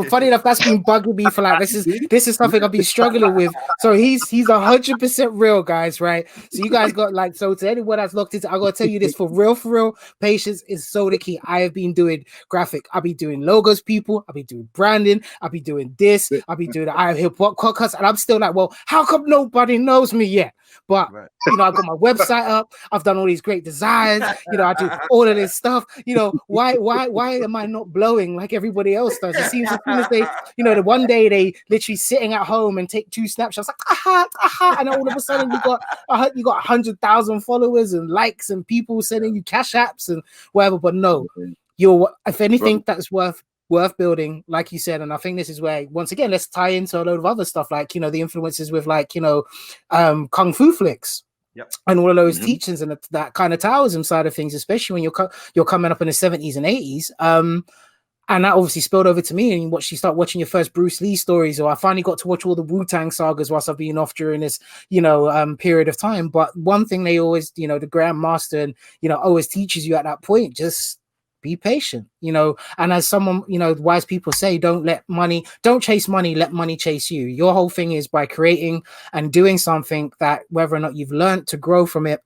Speaker 1: Funny enough, that's been bugging me for like, this is something I've been struggling with. So he's 100% real, guys, right? So you guys got like, so to anyone that's looked into, I gotta tell you this for real. Patience is so the key. I have been doing graphic, I'll be doing logos, people, I'll be doing branding, I'll be doing this, I'll be doing the IAmHipHop podcast, and I'm still like, well, how come nobody knows me yet? But you know, I've got my website up, I've done all these great designs, you know, I do all of this stuff. You know, why am I not blowing like everybody else does? It seems as soon as they, you know, the one day they literally sitting at home and take 2 snapshots, like aha, and all of a sudden you got 100,000 followers and likes and people sending you cash apps and whatever. But no, if anything that's worth building, like you said, and I think this is where, once again, let's tie into a load of other stuff, like, you know, the influences with, like, you know, kung fu flicks.
Speaker 2: Yep.
Speaker 1: And all of those teachings and that kind of Taoism side of things, especially when you're coming up in the 70s and 80s. And that obviously spilled over to me, and you start watching your first Bruce Lee stories, or I finally got to watch all the Wu-Tang sagas whilst I've been off during this, you know, period of time. But one thing they always, you know, the Grandmaster, and, you know, always teaches you at that point, just be patient, you know. And as someone, you know, wise people say, don't chase money, let money chase you. Your whole thing is by creating and doing something that, whether or not you've learned to grow from it,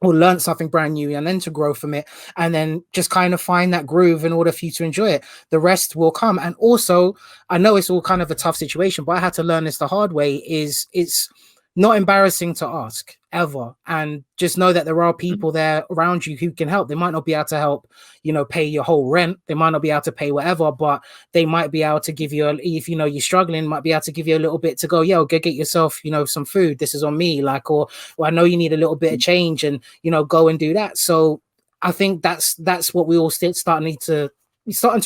Speaker 1: or learn something brand new and then to grow from it, and then just kind of find that groove in order for you to enjoy it. The rest will come. And also, I know it's all kind of a tough situation, but I had to learn this the hard way, is it's not embarrassing to ask ever. And just know that there are people there around you who can help. They might not be able to help, you know, pay your whole rent. They might not be able to pay whatever, but they might be able to give you, if you know you're struggling, might be able to give you a little bit to go, yo, go get yourself, you know, some food. This is on me. Like, or I know you need a little bit of change, and, you know, go and do that. So I think that's what we all starting to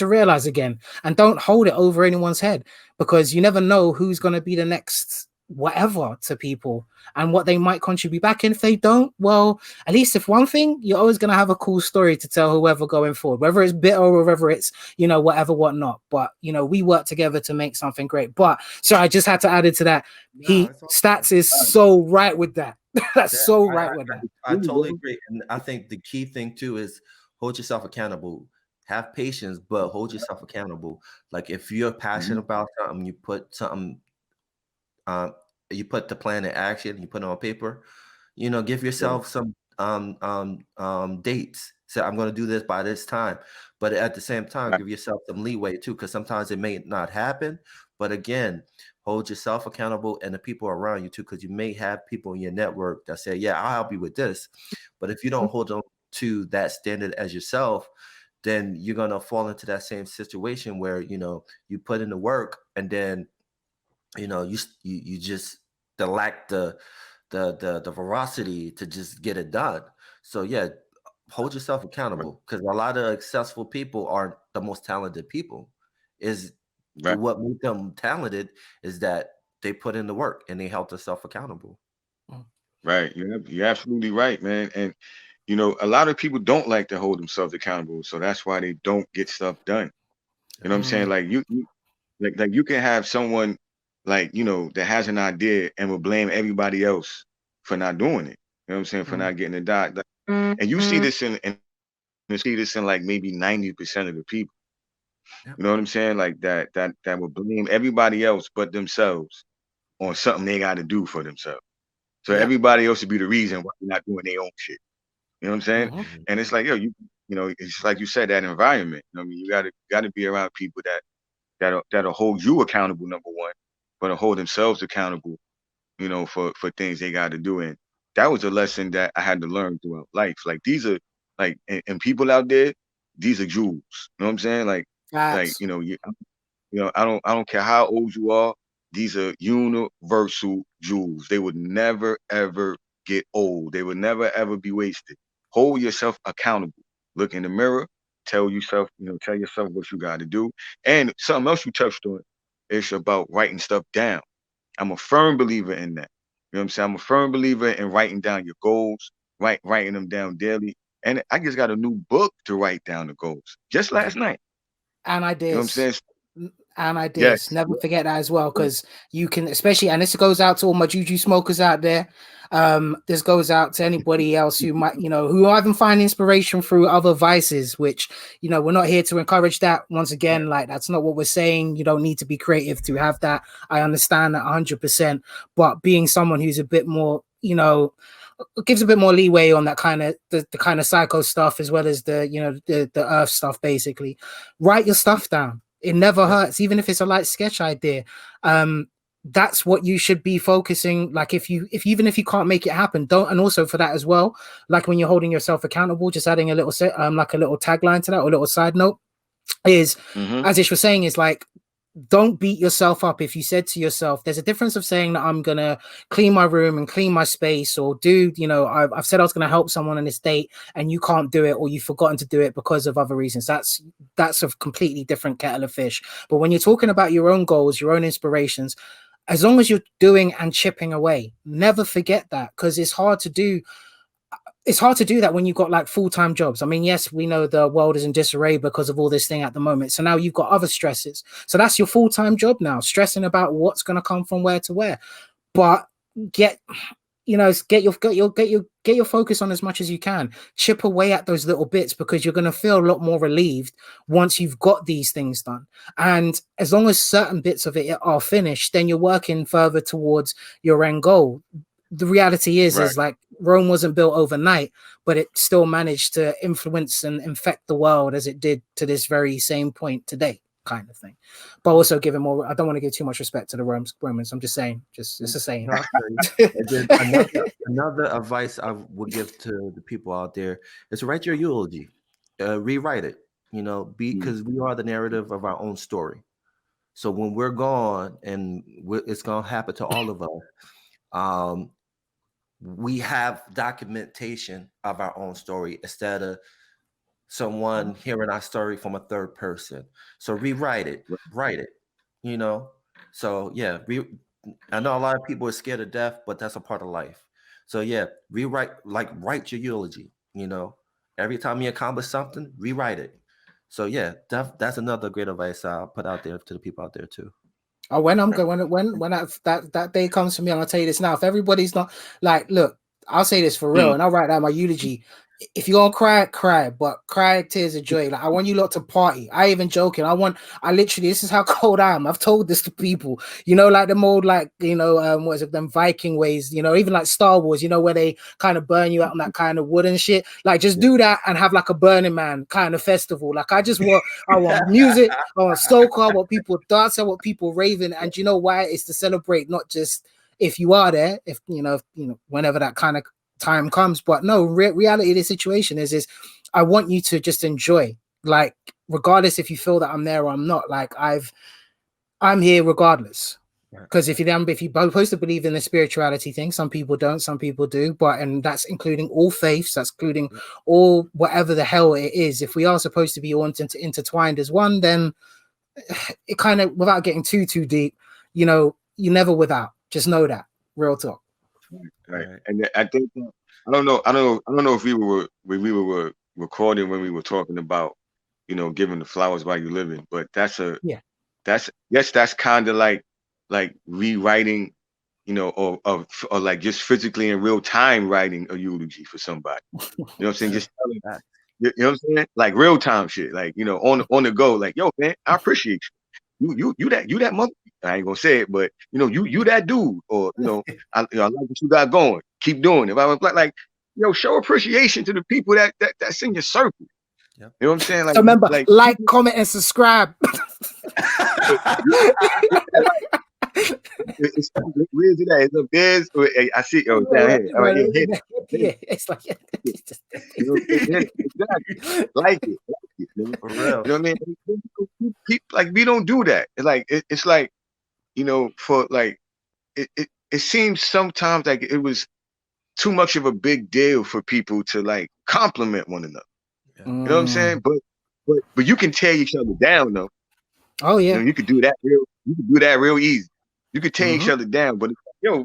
Speaker 1: realize again. And don't hold it over anyone's head, because you never know who's going to be the next whatever to people and what they might contribute back. And if they don't, well, at least if one thing, you're always going to have a cool story to tell whoever going forward, whether it's bitter or whether it's, you know, whatever, whatnot. But, you know, we work together to make something great. But so I just had to add it to that. Stats is so right with that. That's so right with that.
Speaker 2: I totally agree. And I think the key thing too is hold yourself accountable. Have patience, but hold yourself accountable. Like if you're passionate about something, you put something, you put the plan in action, you put it on paper, you know, give yourself some dates. Say, I'm going to do this by this time. But at the same time, give yourself some leeway too, because sometimes it may not happen. But again, hold yourself accountable and the people around you too, because you may have people in your network that say, yeah, I'll help you with this. But if you don't hold on to that standard as yourself, then you're going to fall into that same situation where, you know, you put in the work and then, you know, you just lack the veracity to just get it done. So yeah, hold yourself accountable, because a lot of successful people aren't the most talented people. Is what made them talented is that they put in the work and they held themselves accountable.
Speaker 3: Right. You're absolutely right, man. And you know, a lot of people don't like to hold themselves accountable, so that's why they don't get stuff done. You know what I'm saying? Like you like you can have someone like, you know, that has an idea and will blame everybody else for not doing it. You know what I'm saying? For not getting it done. And you see this in like maybe 90% of the people. You know what I'm saying? Like that will blame everybody else but themselves on something they got to do for themselves. So everybody else would be the reason why they're not doing their own shit. You know what I'm saying? And it's like, yo, you know, it's like you said, that environment. You know what I mean? You gotta be around people that'll hold you accountable, number one, but hold themselves accountable, you know, for things they got to do. And that was a lesson that I had to learn throughout life. Like these are like, and people out there, these are jewels. You know what I'm saying? Like you know, I don't care how old you are. These are universal jewels. They would never ever get old. They would never ever be wasted. Hold yourself accountable. Look in the mirror. Tell yourself what you got to do. And something else you touched on, it's about writing stuff down. I'm a firm believer in that. You know what I'm saying? I'm a firm believer in writing down your goals, writing them down daily. And I just got a new book to write down the goals just last night.
Speaker 1: And ideas.
Speaker 3: You know what I'm saying?
Speaker 1: And ideas. Never forget that as well, because you can, especially, and this goes out to all my juju smokers out there. This goes out to anybody else who might, you know, who even find inspiration through other vices, which, you know, we're not here to encourage that. Once again, like, that's not what we're saying. You don't need to be creative to have that. I understand that 100%, but being someone who's a bit more, you know, gives a bit more leeway on that kind of the kind of psycho stuff, as well as the, you know, the earth stuff. Basically, write your stuff down. It never hurts, even if it's a light sketch idea. That's what you should be focusing. Like even if you can't make it happen, don't. And also for that as well, like when you're holding yourself accountable, just adding a little like a little tagline to that, or a little side note is, as Ish was saying, is like, don't beat yourself up if you said to yourself, there's a difference of saying that I'm going to clean my room and clean my space, or dude, you know, I've said I was going to help someone on this date and you can't do it, or you've forgotten to do it because of other reasons. That's a completely different kettle of fish. But when you're talking about your own goals, your own inspirations, as long as you're doing and chipping away, never forget that, because it's hard to do. It's hard to do that when you've got like full-time jobs. I mean, yes, we know the world is in disarray because of all this thing at the moment. So now you've got other stresses. So that's your full-time job now, stressing about what's going to come from where to where. But get your focus on as much as you can. Chip away at those little bits, because you're going to feel a lot more relieved once you've got these things done. And as long as certain bits of it are finished, then you're working further towards your end goal. The reality is like, Rome wasn't built overnight, but it still managed to influence and infect the world as it did to this very same point today, kind of thing. But also give him more. I don't want to give too much respect to the Romans. I'm just saying, it's a saying.
Speaker 2: Another advice I would give to the people out there is to write your eulogy, rewrite it. You know, because we are the narrative of our own story. So when we're gone, and it's gonna happen to all of us. We have documentation of our own story instead of someone hearing our story from a third person. So rewrite it, write it, you know? So yeah, I know a lot of people are scared of death, but that's a part of life. So yeah, write your eulogy, you know? Every time you accomplish something, rewrite it. So yeah, that's another great advice I'll put out there to the people out there too.
Speaker 1: Oh, when that day comes for me, I'm gonna tell you this now. If everybody's not like, look, I'll say this for real, and I'll write down my eulogy. If you're gonna cry, cry, but cry tears of joy. Like I want you lot to party. I even joking. I literally, this is how cold I am. I've told this to people, you know, like the old, like, you know, what is it, them Viking ways, you know, even like Star Wars, you know, where they kind of burn you out on that kind of wood and shit. Like just do that and have like a Burning Man kind of festival. Like I want music, I want soca, I want people dancing, I want people raving. And you know why? It's to celebrate, not just if you are there, if you know, whenever that kind of time comes. But no, reality of the situation is I want you to just enjoy, like regardless if you feel that I'm there or I'm not. Like I'm here regardless, because if you're supposed to believe in the spirituality thing, some people don't, some people do, but and that's including all faiths, that's including all whatever the hell it is. If we are supposed to be all intertwined as one, then it kind of, without getting too deep, you know, you never without. Just know that. Real talk.
Speaker 3: Right. And I think I don't know if we were recording when we were talking about, you know, giving the flowers while you're living, but that's kind of like rewriting, you know, or like just physically in real time writing a eulogy for somebody. You know what I'm saying? Just telling that. You know what I'm saying? Like real time shit. Like, you know, on the go. Like, yo, man, I appreciate you. You that mother. I ain't gonna say it, but you know, you that dude, or you know, I like what you got going. Keep doing it. I was like, you know, show appreciation to the people that's in your circle.
Speaker 2: Yep.
Speaker 3: You know what I'm saying? Like,
Speaker 1: so remember, like, comment, and subscribe.
Speaker 3: It's where's it at? It's up there. I see. Oh, down here. All right,
Speaker 1: yeah, it's like
Speaker 3: you know, exactly. Like it.
Speaker 2: For real.
Speaker 3: You know what I mean? Like we don't do that. It's like, you know, for like it seems sometimes like it was too much of a big deal for people to like compliment one another.
Speaker 2: Yeah.
Speaker 3: You know what I'm saying? But you can tear each other down though.
Speaker 1: Oh yeah.
Speaker 3: You know, you could do that real easy. You could tear each other down, but yo,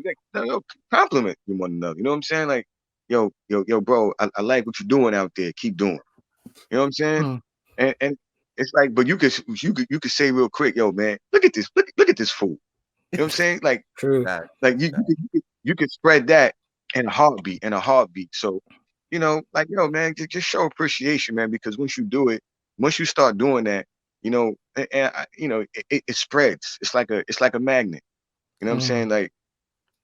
Speaker 3: compliment one another. You know what I'm saying? Like, yo, bro, I like what you're doing out there. Keep doing it. You know what I'm saying? And it's like, but you could say real quick, yo, man, look at this, look at this fool. You know what I'm saying? Like,
Speaker 1: true.
Speaker 3: Like you could spread that in a heartbeat. So, you know, like, yo, man, just show appreciation, man, because once you start doing that, you know, you know, it spreads. It's like a magnet. You know what I'm saying? Like,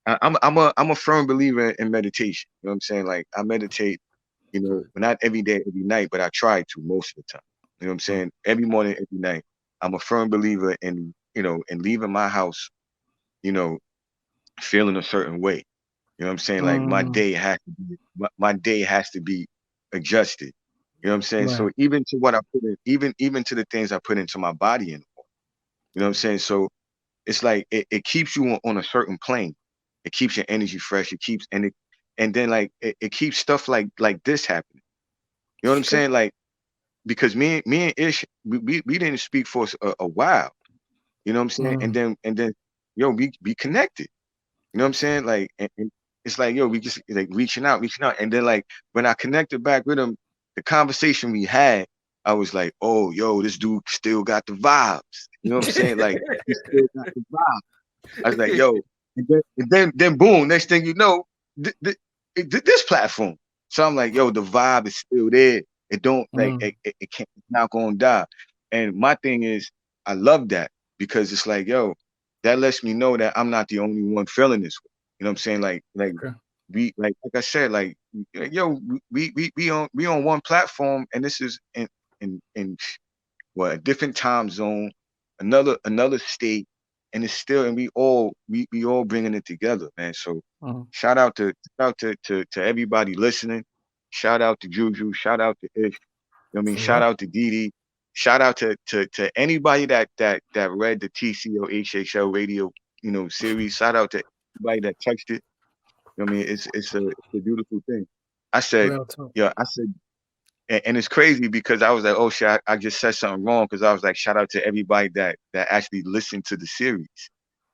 Speaker 3: I'm a firm believer in meditation. You know what I'm saying? Like, I meditate, you know, not every day, every night, but I try to most of the time. You know what I'm saying? Every morning, every night. I'm a firm believer in, you know, in leaving my house, you know, feeling a certain way. You know what I'm saying? Like my day has to be adjusted. You know what I'm saying?
Speaker 1: Right.
Speaker 3: So even to what I put in, even to the things I put into my body in the morning. You know what I'm saying? So it's like it keeps you on a certain plane. It keeps your energy fresh. It keeps and then like it keeps stuff like this happening. You know what I'm saying? Like, because me and Ish, we didn't speak for a while. You know what I'm saying? And then yo, we connected. You know what I'm saying? Like, and it's like, yo, we just like reaching out. And then like when I connected back with him, the conversation we had, I was like, oh, yo, this dude still got the vibes. You know what I'm saying? Like, he still got the vibes. I was like, yo, and then boom, next thing you know, this platform. So I'm like, yo, the vibe is still there. It don't like it can't, it's not gonna die. And my thing is, I love that because it's like, yo, that lets me know that I'm not the only one feeling this way. You know what I'm saying? Like we like I said, like, yo, we on one platform, and this is in what, a different time zone, another state, and it's still, and we all bringing it together, man. So shout out to everybody listening. Shout out to Juju. Shout out to Ish. You know what I mean? Shout out to Didi. Shout out to anybody that read the TCOHHL radio, you know, series. Shout out to everybody that touched it. You know what I mean? It's a beautiful thing. I said, and it's crazy because I was like, oh shit, I just said something wrong, because I was like, shout out to everybody that actually listened to the series.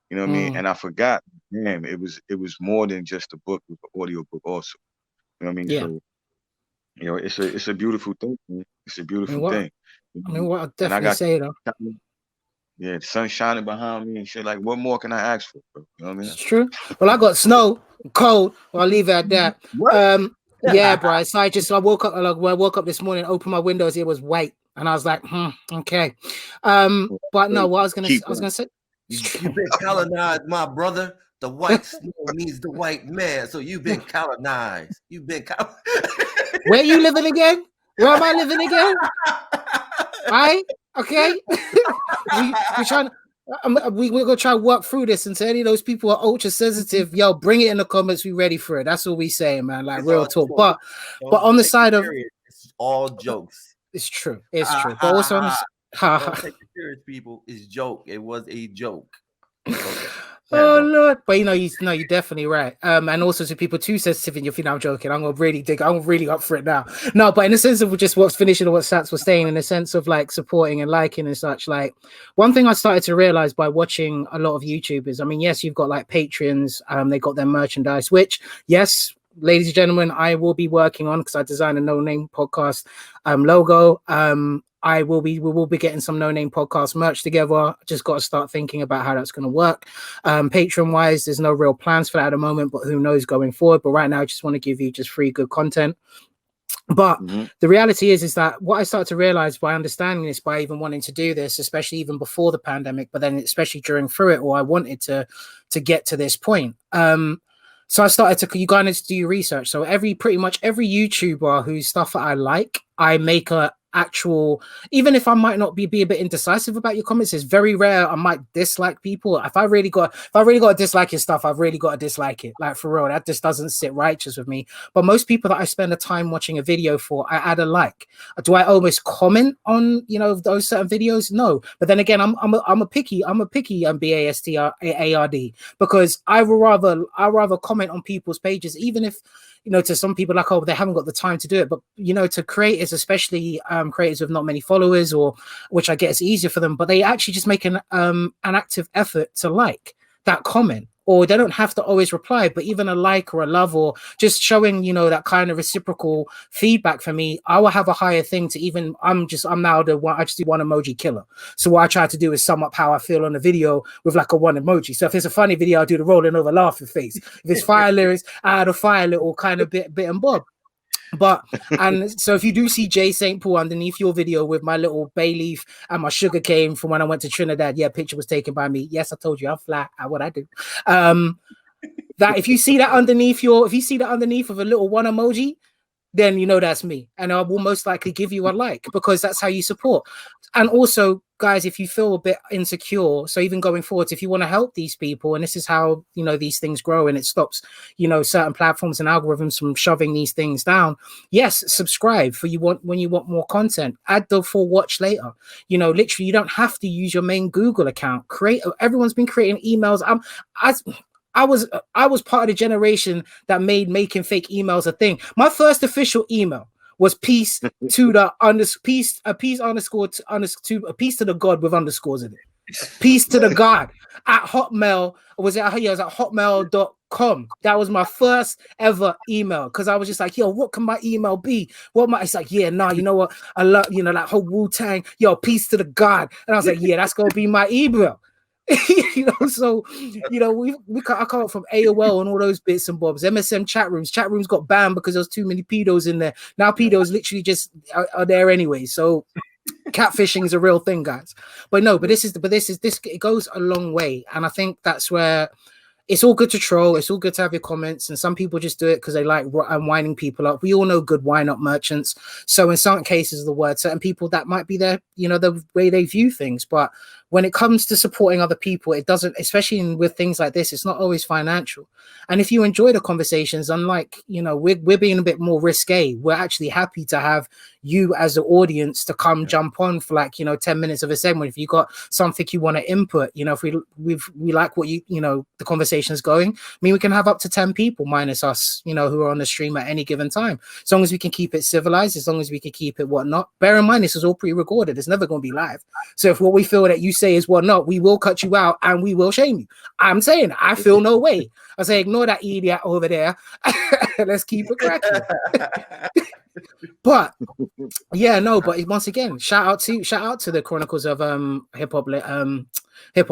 Speaker 3: You know what I mean? And I forgot, man, it was more than just a book, it was an audiobook also. You know what I mean?
Speaker 1: Yeah.
Speaker 3: So, you know, it's a beautiful thing, man. It's a beautiful thing.
Speaker 1: I mean, what I'll definitely say though.
Speaker 3: Yeah, the sun shining behind me and shit. Like, what more can I ask for, bro? You know what I mean?
Speaker 1: It's true. Well, I got snow, cold. Well, I'll leave it at that.
Speaker 3: What?
Speaker 1: Yeah, bro. So I woke up. Like, when I woke up this morning, opened my windows, it was white, and I was like, okay. But no, what I was gonna say.
Speaker 2: You've been colonized, my brother. The white snow needs the white man. So you've been colonized. You've been
Speaker 1: Where you living again? Where am I living again? Right? Okay. we're trying. We're gonna try to work through this. And to any of those people who are ultra sensitive, yo, bring it in the comments. We ready for it. That's what we saying, man. Like, real talk. But on the side of,
Speaker 2: it's all jokes.
Speaker 1: It's true. It's true. But also on the
Speaker 2: don't take it serious, people. It's joke. It was a joke. Okay.
Speaker 1: Oh Lord, but you're definitely right. And also to people too sensitive, and you think I'm joking, I'm really up for it now. No, but in the sense of just what's finishing what Sats was saying, in the sense of like supporting and liking and such, like one thing I started to realize by watching a lot of YouTubers, I mean, yes, you've got like Patreons, they got their merchandise, which yes, ladies and gentlemen, I will be working on, because I designed a No Name podcast logo. We will be getting some No Name podcast merch together. Just got to start thinking about how that's going to work. Patreon wise, there's no real plans for that at the moment, but who knows going forward. But right now, I just want to give you just free good content. But the reality is that what I started to realize by understanding this, by even wanting to do this, especially even before the pandemic, but then especially through it, or I wanted to get to this point. So I started to, you guys do your research. So pretty much every YouTuber whose stuff that I like, I make a actual, even if I might not be a bit indecisive about your comments, it's very rare I might dislike people. If I really got to dislike your stuff, I've really got to dislike it. Like, for real, that just doesn't sit righteous with me. But most people that I spend the time watching a video for, I add a like. Do I always comment on those certain videos? No. But then again, I'm a picky BASTARD, because I rather comment on people's pages, even if to some people, like, oh, they haven't got the time to do it. But to creators, especially creators with not many followers, or which I guess easier for them, but they actually just make an active effort to like that comment, or they don't have to always reply, but even a like or a love, or just showing that kind of reciprocal feedback, for me, I will have a higher thing to even. I'm now the one. I just do one emoji killer. So what I try to do is sum up how I feel on the video with like a one emoji. So if it's a funny video, I do the rolling over laughing face. If it's fire lyrics, I add a fire little kind of bit and bob. But and so if you do see Jay St. Paul underneath your video with my little bay leaf and my sugar cane from when I went to Trinidad, yeah, picture was taken by me. Yes, I told you I'm flat at what I do. That if you see that underneath of a little one emoji, then that's me, and I will most likely give you a like, because that's how you support. And also, guys, if you feel a bit insecure, so even going forward, if you want to help these people, and this is how these things grow, and it stops certain platforms and algorithms from shoving these things down. Yes, subscribe when you want more content. Add the for watch later. Literally, you don't have to use your main Google account. Everyone's been creating emails. I was part of the generation that made making fake emails a thing. My first official email was peace to the peace to the God with underscores in it. Peace to the God at Hotmail. Was it at hotmail.com? That was my first ever email, because I was just like, yo, what can my email be? It's like, yeah, nah, you know what? I love, that whole Wu-Tang, yo, peace to the God. And I was like, yeah, that's gonna be my email. So I come up from AOL and all those bits and bobs. MSM chat rooms got banned because there's too many pedos in there. Now pedos literally just are there anyway. So catfishing is a real thing, guys. But this it goes a long way, and I think that's where it's all good to troll. It's all good to have your comments, and some people just do it because they like winding people up. We all know good wind-up merchants. So in some cases of the word, certain people, that might be their, the way they view things. But when it comes to supporting other people, it doesn't, especially with things like this, it's not always financial. And if you enjoy the conversations, unlike, we're being a bit more risque, we're actually happy to have you as the audience to come jump on for 10 minutes of a segment. If you got something you want to input, if we like what the conversation's going, I mean, we can have up to 10 people minus us, who are on the stream at any given time, as long as we can keep it civilized, as long as we can keep it whatnot. Bear in mind, this is all pre-recorded. It's never going to be live. So if what we feel that you say is, well, no, we will cut you out and we will shame you. I'm saying I feel no way. I say, ignore that idiot over there. Let's keep it cracking. But yeah, no, but once again, shout out to the Chronicles of hip hop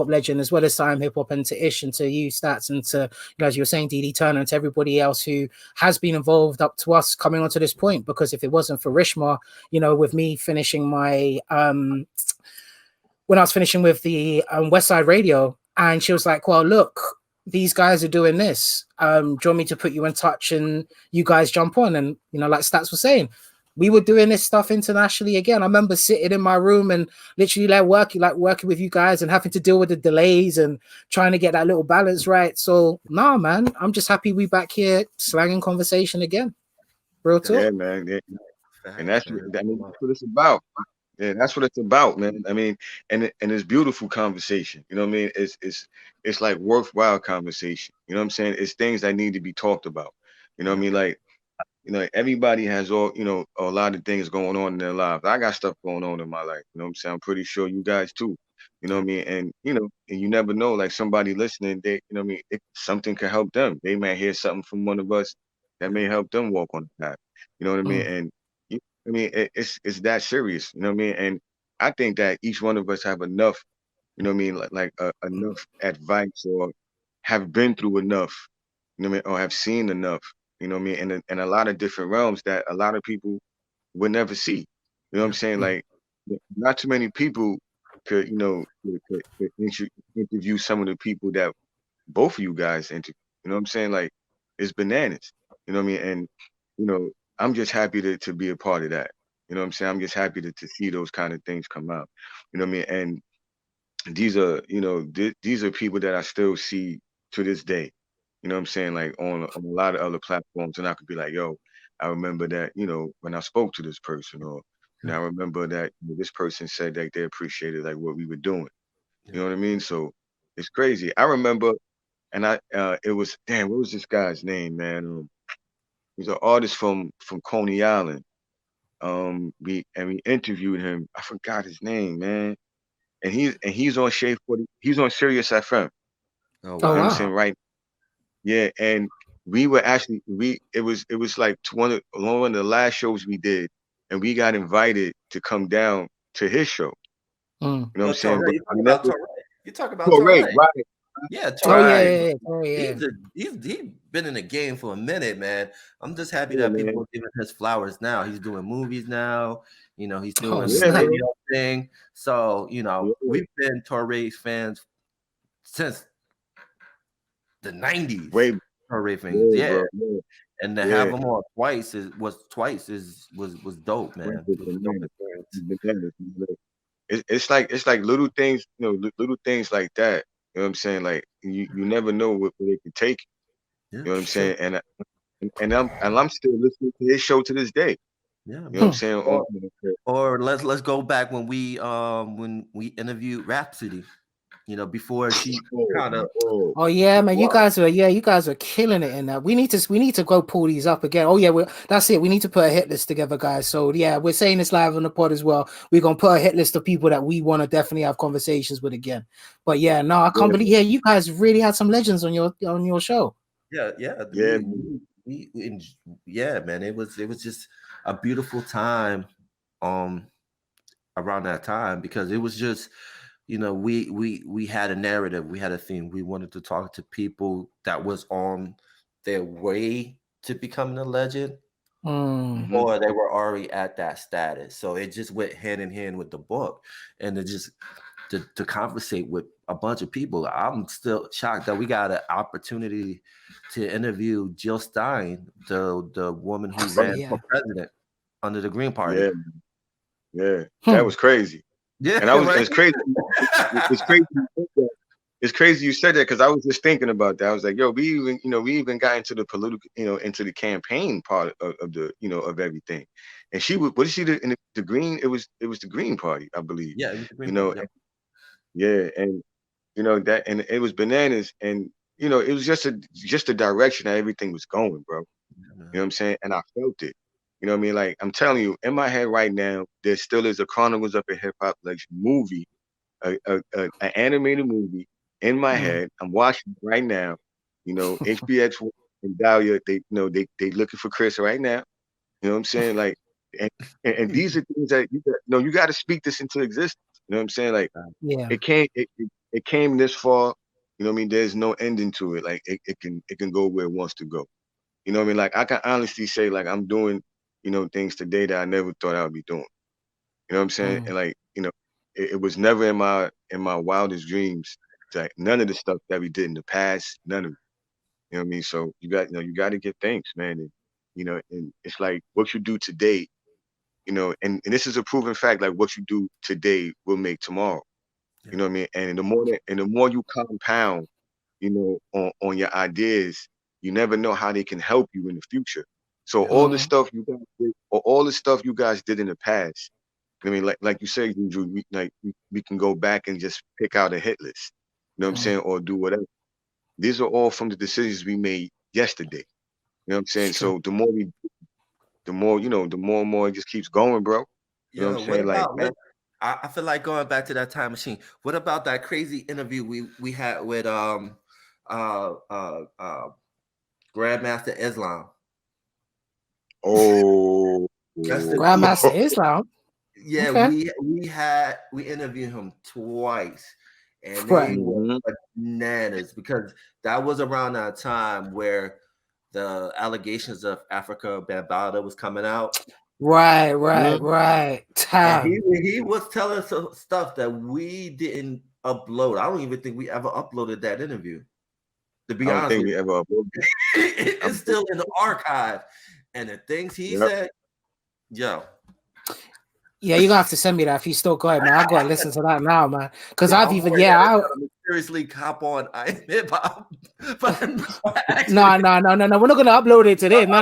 Speaker 1: legend, as well as IAmHipHop, and to Ish and to you Stats, and to, as you were saying, DD Turner, and to everybody else who has been involved up to us coming on to this point. Because if it wasn't for Rishma, with me finishing my when I was finishing with the West Side Radio, and she was like, well, look, these guys are doing this. Do you want me to put you in touch and you guys jump on? And like Stats was saying, we were doing this stuff internationally again. I remember sitting in my room and literally working with you guys and having to deal with the delays and trying to get that little balance right. So nah, man, I'm just happy we back here slanging conversation again. Real talk.
Speaker 3: Yeah, man. Yeah. And that's what it's about. Yeah, that's what it's about, man. I mean, and it's beautiful conversation. You know what I mean? It's like worthwhile conversation. You know what I'm saying? It's things that need to be talked about. You know what I mean? Like, everybody has a lot of things going on in their lives. I got stuff going on in my life. You know what I'm saying? I'm pretty sure you guys too. You know what I mean? And and you never know, like somebody listening, they, something can help them. They might hear something from one of us that may help them walk on the path. You know what I mean? And it's that serious. You know what I mean? And I think that each one of us have enough, enough advice, or have been through enough, or have seen enough, in a lot of different realms that a lot of people would never see. You know what I'm saying? Like, not too many people could, could interview some of the people that both of you guys interview. You know what I'm saying? Like, it's bananas. You know what I mean? And, I'm just happy to be a part of that. You know what I'm saying? I'm just happy to see those kind of things come out. You know what I mean? And these are, these are people that I still see to this day. You know what I'm saying? Like on a lot of other platforms, and I could be like, yo, I remember that, when I spoke to this person, or I remember that this person said that they appreciated like what we were doing. You know what I mean? So it's crazy. I remember, and it was, damn, what was this guy's name, man? He's an artist from Coney Island. We interviewed him. I forgot his name, man. And he's on Shade 40. He's on Sirius FM.
Speaker 2: Oh, wow.
Speaker 3: You know what I'm saying? Right. Yeah. And we were actually, it was like one of the last shows we did, and we got invited to come down to his show. You know what I'm saying?
Speaker 2: You talk about Torre,
Speaker 3: right?
Speaker 2: Yeah,
Speaker 1: Torre.
Speaker 2: He's been in the game for a minute, man. I'm just happy that people are giving his flowers now. He's doing movies now. He's doing the video thing. So, we've been Torre's fans since the 90s. Torre fans, yeah. Bro. And to have him on twice was dope, man.
Speaker 3: It's like little things, little things like that. You know what I'm saying? Like you never know what they can take. You know what I'm saying? And I'm still listening to his show to this day.
Speaker 2: Yeah,
Speaker 3: you know what I'm saying?
Speaker 2: Or let's go back when we interviewed Rhapsody. Before she kind of.
Speaker 1: Oh yeah, man, you guys are killing it in that. We need to go pull these up again. Oh yeah, that's it. We need to put a hit list together, guys. So yeah, we're saying this live on the pod as well. We're gonna put a hit list of people that we want to definitely have conversations with again. But yeah, no, I can't believe. Yeah, you guys really had some legends on your show.
Speaker 2: Yeah. Man. It was just a beautiful time, around that time, because it was just. We had a narrative, we had a theme. We wanted to talk to people that was on their way to becoming a legend, or they were already at that status. So it just went hand in hand with the book, and to conversate with a bunch of people. I'm still shocked that we got an opportunity to interview Jill Stein, the woman who ran for president under the Green Party.
Speaker 3: Yeah. That was crazy.
Speaker 2: Yeah,
Speaker 3: and it's crazy. It's crazy you said that, because I was just thinking about that. I was like, yo, we even got into the political, into the campaign part of the, of everything. And she was, what is she in the Green? It was the Green Party, I believe.
Speaker 2: Yeah, it was the Green Party.
Speaker 3: Yeah, and that, and it was bananas, and it was just a direction that everything was going, bro. You know what I'm saying? And I felt it. You know what I mean? Like, I'm telling you, in my head right now, there still is a Chronicles of a Hip Hop Legend movie an animated movie in my head. I'm watching it right now. You know, HBX and Dahlia, they they looking for Chris right now. You know what I'm saying? Like, and these are things that you got to speak this into existence. You know what I'm saying? Like, it came this far. You know what I mean? There's no ending to it. Like, it can go where it wants to go. You know what I mean? Like, I can honestly say, like, I'm doing, things today that I never thought I would be doing. You know what I'm saying? And like, it was never in my wildest dreams. Like, none of the stuff that we did in the past, none of it. You know what I mean? So you got to get thanks, man. And and it's like what you do today, and this is a proven fact, like what you do today will make tomorrow. You know what I mean? And the more you compound, on your ideas, you never know how they can help you in the future. So all the stuff you guys did, or all the stuff you guys did in the past, I mean, like you said, Drew, we can go back and just pick out a hit list. You know what I'm saying? Or do whatever. These are all from the decisions we made yesterday. You know what I'm saying? So the more the more and more it just keeps going, bro. You know what I'm saying? Like, man,
Speaker 2: I feel like going back to that time machine. What about that crazy interview we had with Grandmaster Islam?
Speaker 3: Oh,
Speaker 1: Grandmaster Islam.
Speaker 2: Yeah, okay. we interviewed him twice, and they were bananas because that was around that time where the allegations of Africa Bambaataa was coming out.
Speaker 1: Right.
Speaker 2: And he was telling some stuff that we didn't upload. I don't even think we ever uploaded that interview. To be honest,
Speaker 3: I don't think we ever uploaded it.
Speaker 2: It's still in the archive, and the things he said, yo.
Speaker 1: Yeah, you're gonna have to send me that if you still got it, man. I gotta listen to that now, man. Because I've even I
Speaker 2: seriously cop on IAmHipHop.
Speaker 1: No. We're not gonna upload it today. No.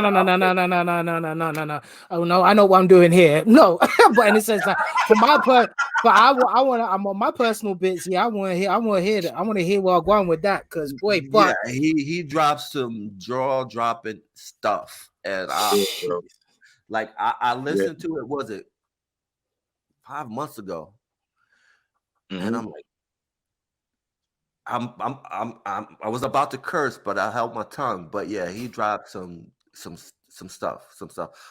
Speaker 1: Oh no, I know what I'm doing here. No, but in a sense, like for my part, but I'm on my personal bits. Yeah, I want to hear that. I want to hear where I'm going with that. Because boy, but
Speaker 2: he drops some jaw dropping stuff, and I listened to it. Was it 5 months ago? And I'm like, I was about to curse, but I held my tongue. But yeah, he dropped some stuff.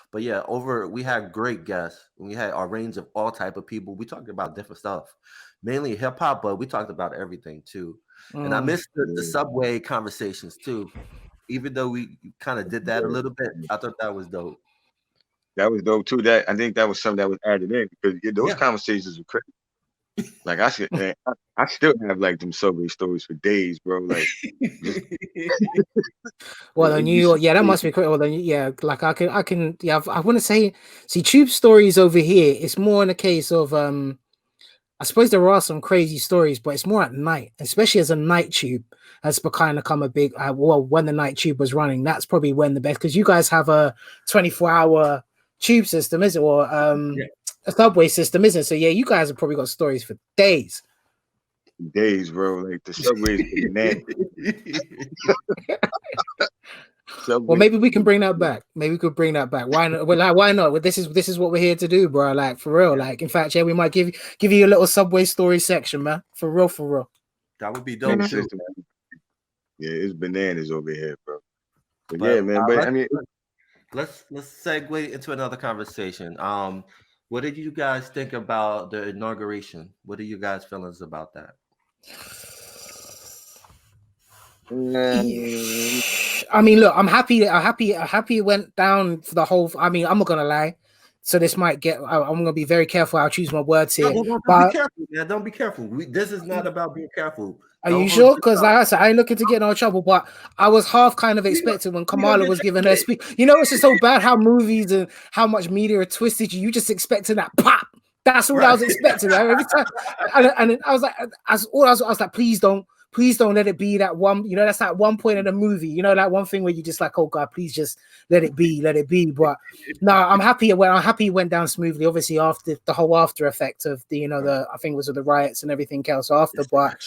Speaker 2: But yeah, we had great guests. We had our range of all type of people. We talked about different stuff, mainly hip hop, but we talked about everything too. And I missed the subway conversations too, even though we kind of did that a little bit. I thought that was dope.
Speaker 3: That was dope too. I think that was something that was added in because those conversations were crazy. Like I still have like them subway stories for days, bro. Like,
Speaker 1: well, in New York, that must be crazy. Well, then, like I can, I want to say, tube stories over here. It's more in a case of, I suppose there are some crazy stories, but it's more at night, especially as a night tube has kind of come a big. When the night tube was running, that's probably when the best because you guys have a 24-hour tube system, is it? Or a subway system, isn't it? So yeah, you guys have probably got stories for days.
Speaker 3: Days, bro. Like the subway's bananas.
Speaker 1: Well, maybe we can bring that back. Why not? Well, why not? Well, this is what we're here to do, bro. Like for real. Like in fact, we might give you a little subway story section, man. For real.
Speaker 2: That would be dope.
Speaker 3: Yeah, it's bananas over here, bro. But yeah, man. But I mean,
Speaker 2: let's segue into another conversation. What did you guys think about the inauguration? What are you guys' feelings about that?
Speaker 1: I mean, look, I'm happy it went down for the whole. I mean, I'm not gonna lie. So this might get. I'm gonna be very careful. I'll choose my words here.
Speaker 2: Don't be careful, man. Don't be careful. This is not about being careful.
Speaker 1: Are you sure? Because like I said, I ain't looking to get in no trouble, but I was half kind of expecting when Kamala was giving her speech. It's just so bad how movies and how much media are twisted you. You just expecting that pop. That's all I was expecting. Right? Every time, and I was like, I was like, please don't let it be that one. That's that one point in the movie. That one thing where you just like, oh God, please just let it be. But no, I'm happy it went down smoothly. Obviously, after the whole after effect of the I think it was of the riots and everything else after, but.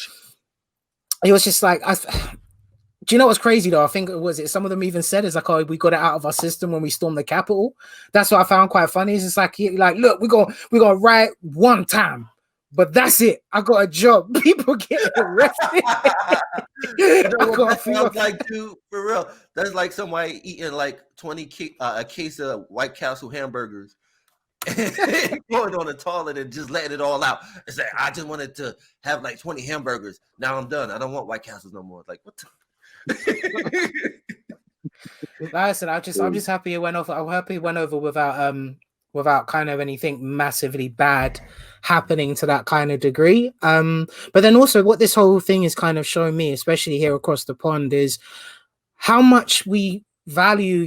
Speaker 1: It was just like, do you know what's crazy though? I think some of them even said it's like, oh, we got it out of our system when we stormed the Capitol. That's what I found quite funny. It's just like look, we're gonna riot one time, But that's it. I got a job. People get arrested.
Speaker 2: You know what that sounds like, dude? For real, that's like somebody eating like 20 a case of White Castle hamburgers, going on the toilet and just letting it all out. It's like, I just wanted to have like 20 hamburgers. Now I'm done. I don't want White Castles no more. Like, what?
Speaker 1: Like I said, I'm just happy it went over. I'm happy it went over without kind of anything massively bad happening to that kind of degree. But then also what this whole thing is kind of showing me, especially here across the pond, is how much we value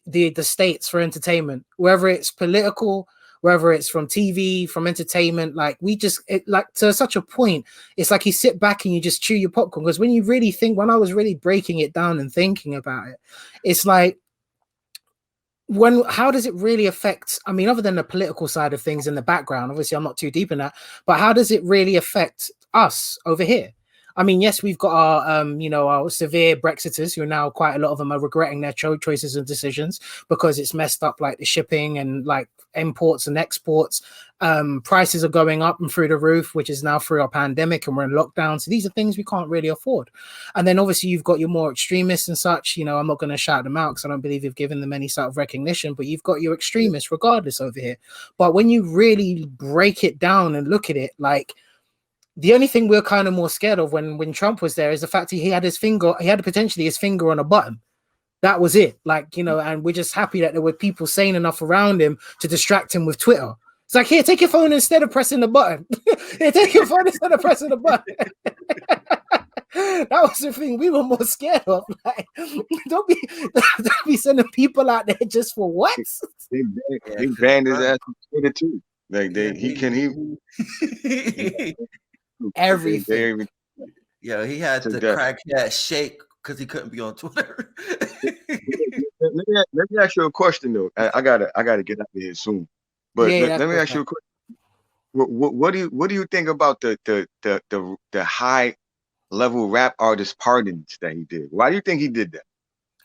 Speaker 1: the states for entertainment, whether it's political, whether it's from TV, from entertainment. Like like to such a point, it's like you sit back and you just chew your popcorn. Because when you really think, when I was really breaking it down and thinking about it, it's like, how does it really affect, I mean, other than the political side of things in the background, obviously I'm not too deep in that, but how does it really affect us over here? I mean, yes, we've got our, our severe Brexiters who now quite a lot of them are regretting their choices and decisions because it's messed up, like the shipping and like imports and exports. Prices are going up and through the roof, which is now through our pandemic and we're in lockdown. So these are things we can't really afford. And then obviously you've got your more extremists and such. I'm not going to shout them out because I don't believe you've given them any sort of recognition, but you've got your extremists regardless over here. But when you really break it down and look at it, like, the only thing we're kind of more scared of when Trump was there is the fact he had potentially his finger on a button. That was it. Like, and we're just happy that there were people sane enough around him to distract him with Twitter. It's like, here, take your phone instead of pressing the button. Here, take your phone instead of pressing the button. That was the thing we were more scared of. Like, don't be sending people out there just for what?
Speaker 3: They banned his ass from Twitter too. Like
Speaker 1: everything.
Speaker 2: Yeah, he had to crack that shake because he couldn't be on Twitter.
Speaker 3: Let me ask you a question though. I gotta get out of here soon. But let me ask you a question. What do you think about the high level rap artist pardons that he did? Why do you think he did that?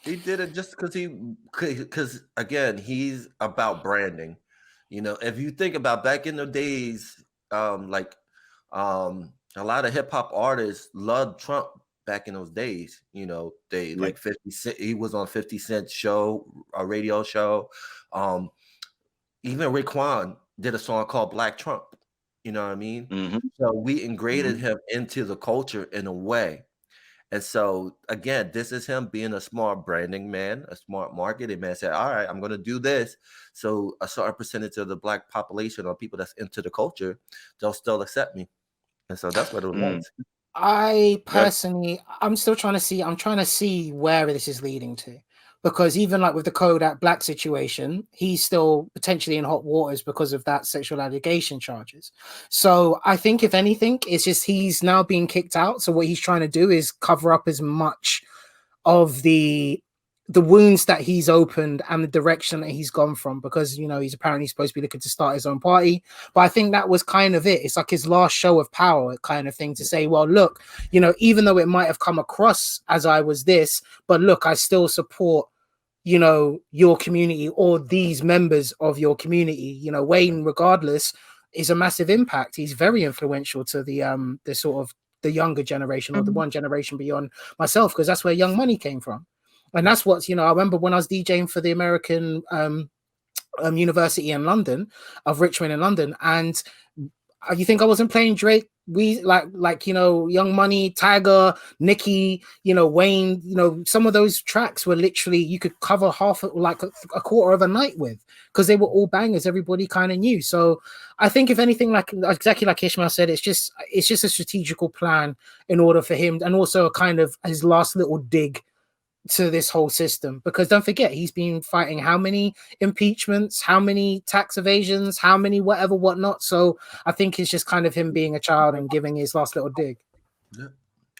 Speaker 2: He did it just because again, he's about branding. If you think about back in the days, a lot of hip hop artists loved Trump back in those days. Like 50 Cent, he was on 50 Cent show, a radio show. Even Raekwon did a song called Black Trump. You know what I mean?
Speaker 3: Mm-hmm.
Speaker 2: So we ingrained him into the culture in a way. And so, again, this is him being a smart branding man, a smart marketing man. Said, all right, I'm going to do this. So a certain percentage of the Black population or people that's into the culture, they'll still accept me. And so that's what it was.
Speaker 1: I personally, I'm trying to see where this is leading to. Because even like with the Kodak Black situation, he's still potentially in hot waters because of that sexual allegation charges. So I think if anything, it's just he's now being kicked out. So what he's trying to do is cover up as much of the wounds that he's opened and the direction that he's gone from, because he's apparently supposed to be looking to start his own party. But I think that was kind of it. It's like his last show of power kind of thing to say, well, look, even though it might have come across as I was this, but look, I still support your community or these members of your community. Wayne, regardless, is a massive impact. He's very influential to the sort of the younger generation or the one generation beyond myself, because that's where Young Money came from. And that's what, I remember when I was DJing for the American University in London, of Richmond in London, and you think I wasn't playing Drake? We like Young Money, Tiger, Nicki, Wayne, some of those tracks were literally you could cover half, like a quarter of a night with, because they were all bangers. Everybody kind of knew. So I think if anything, like exactly like Ishmael said, it's just a strategical plan in order for him, and also kind of his last little dig to this whole system. Because don't forget, he's been fighting how many impeachments, how many tax evasions, how many whatever whatnot. So I think it's just kind of him being a child and giving his last little dig.
Speaker 2: Yeah,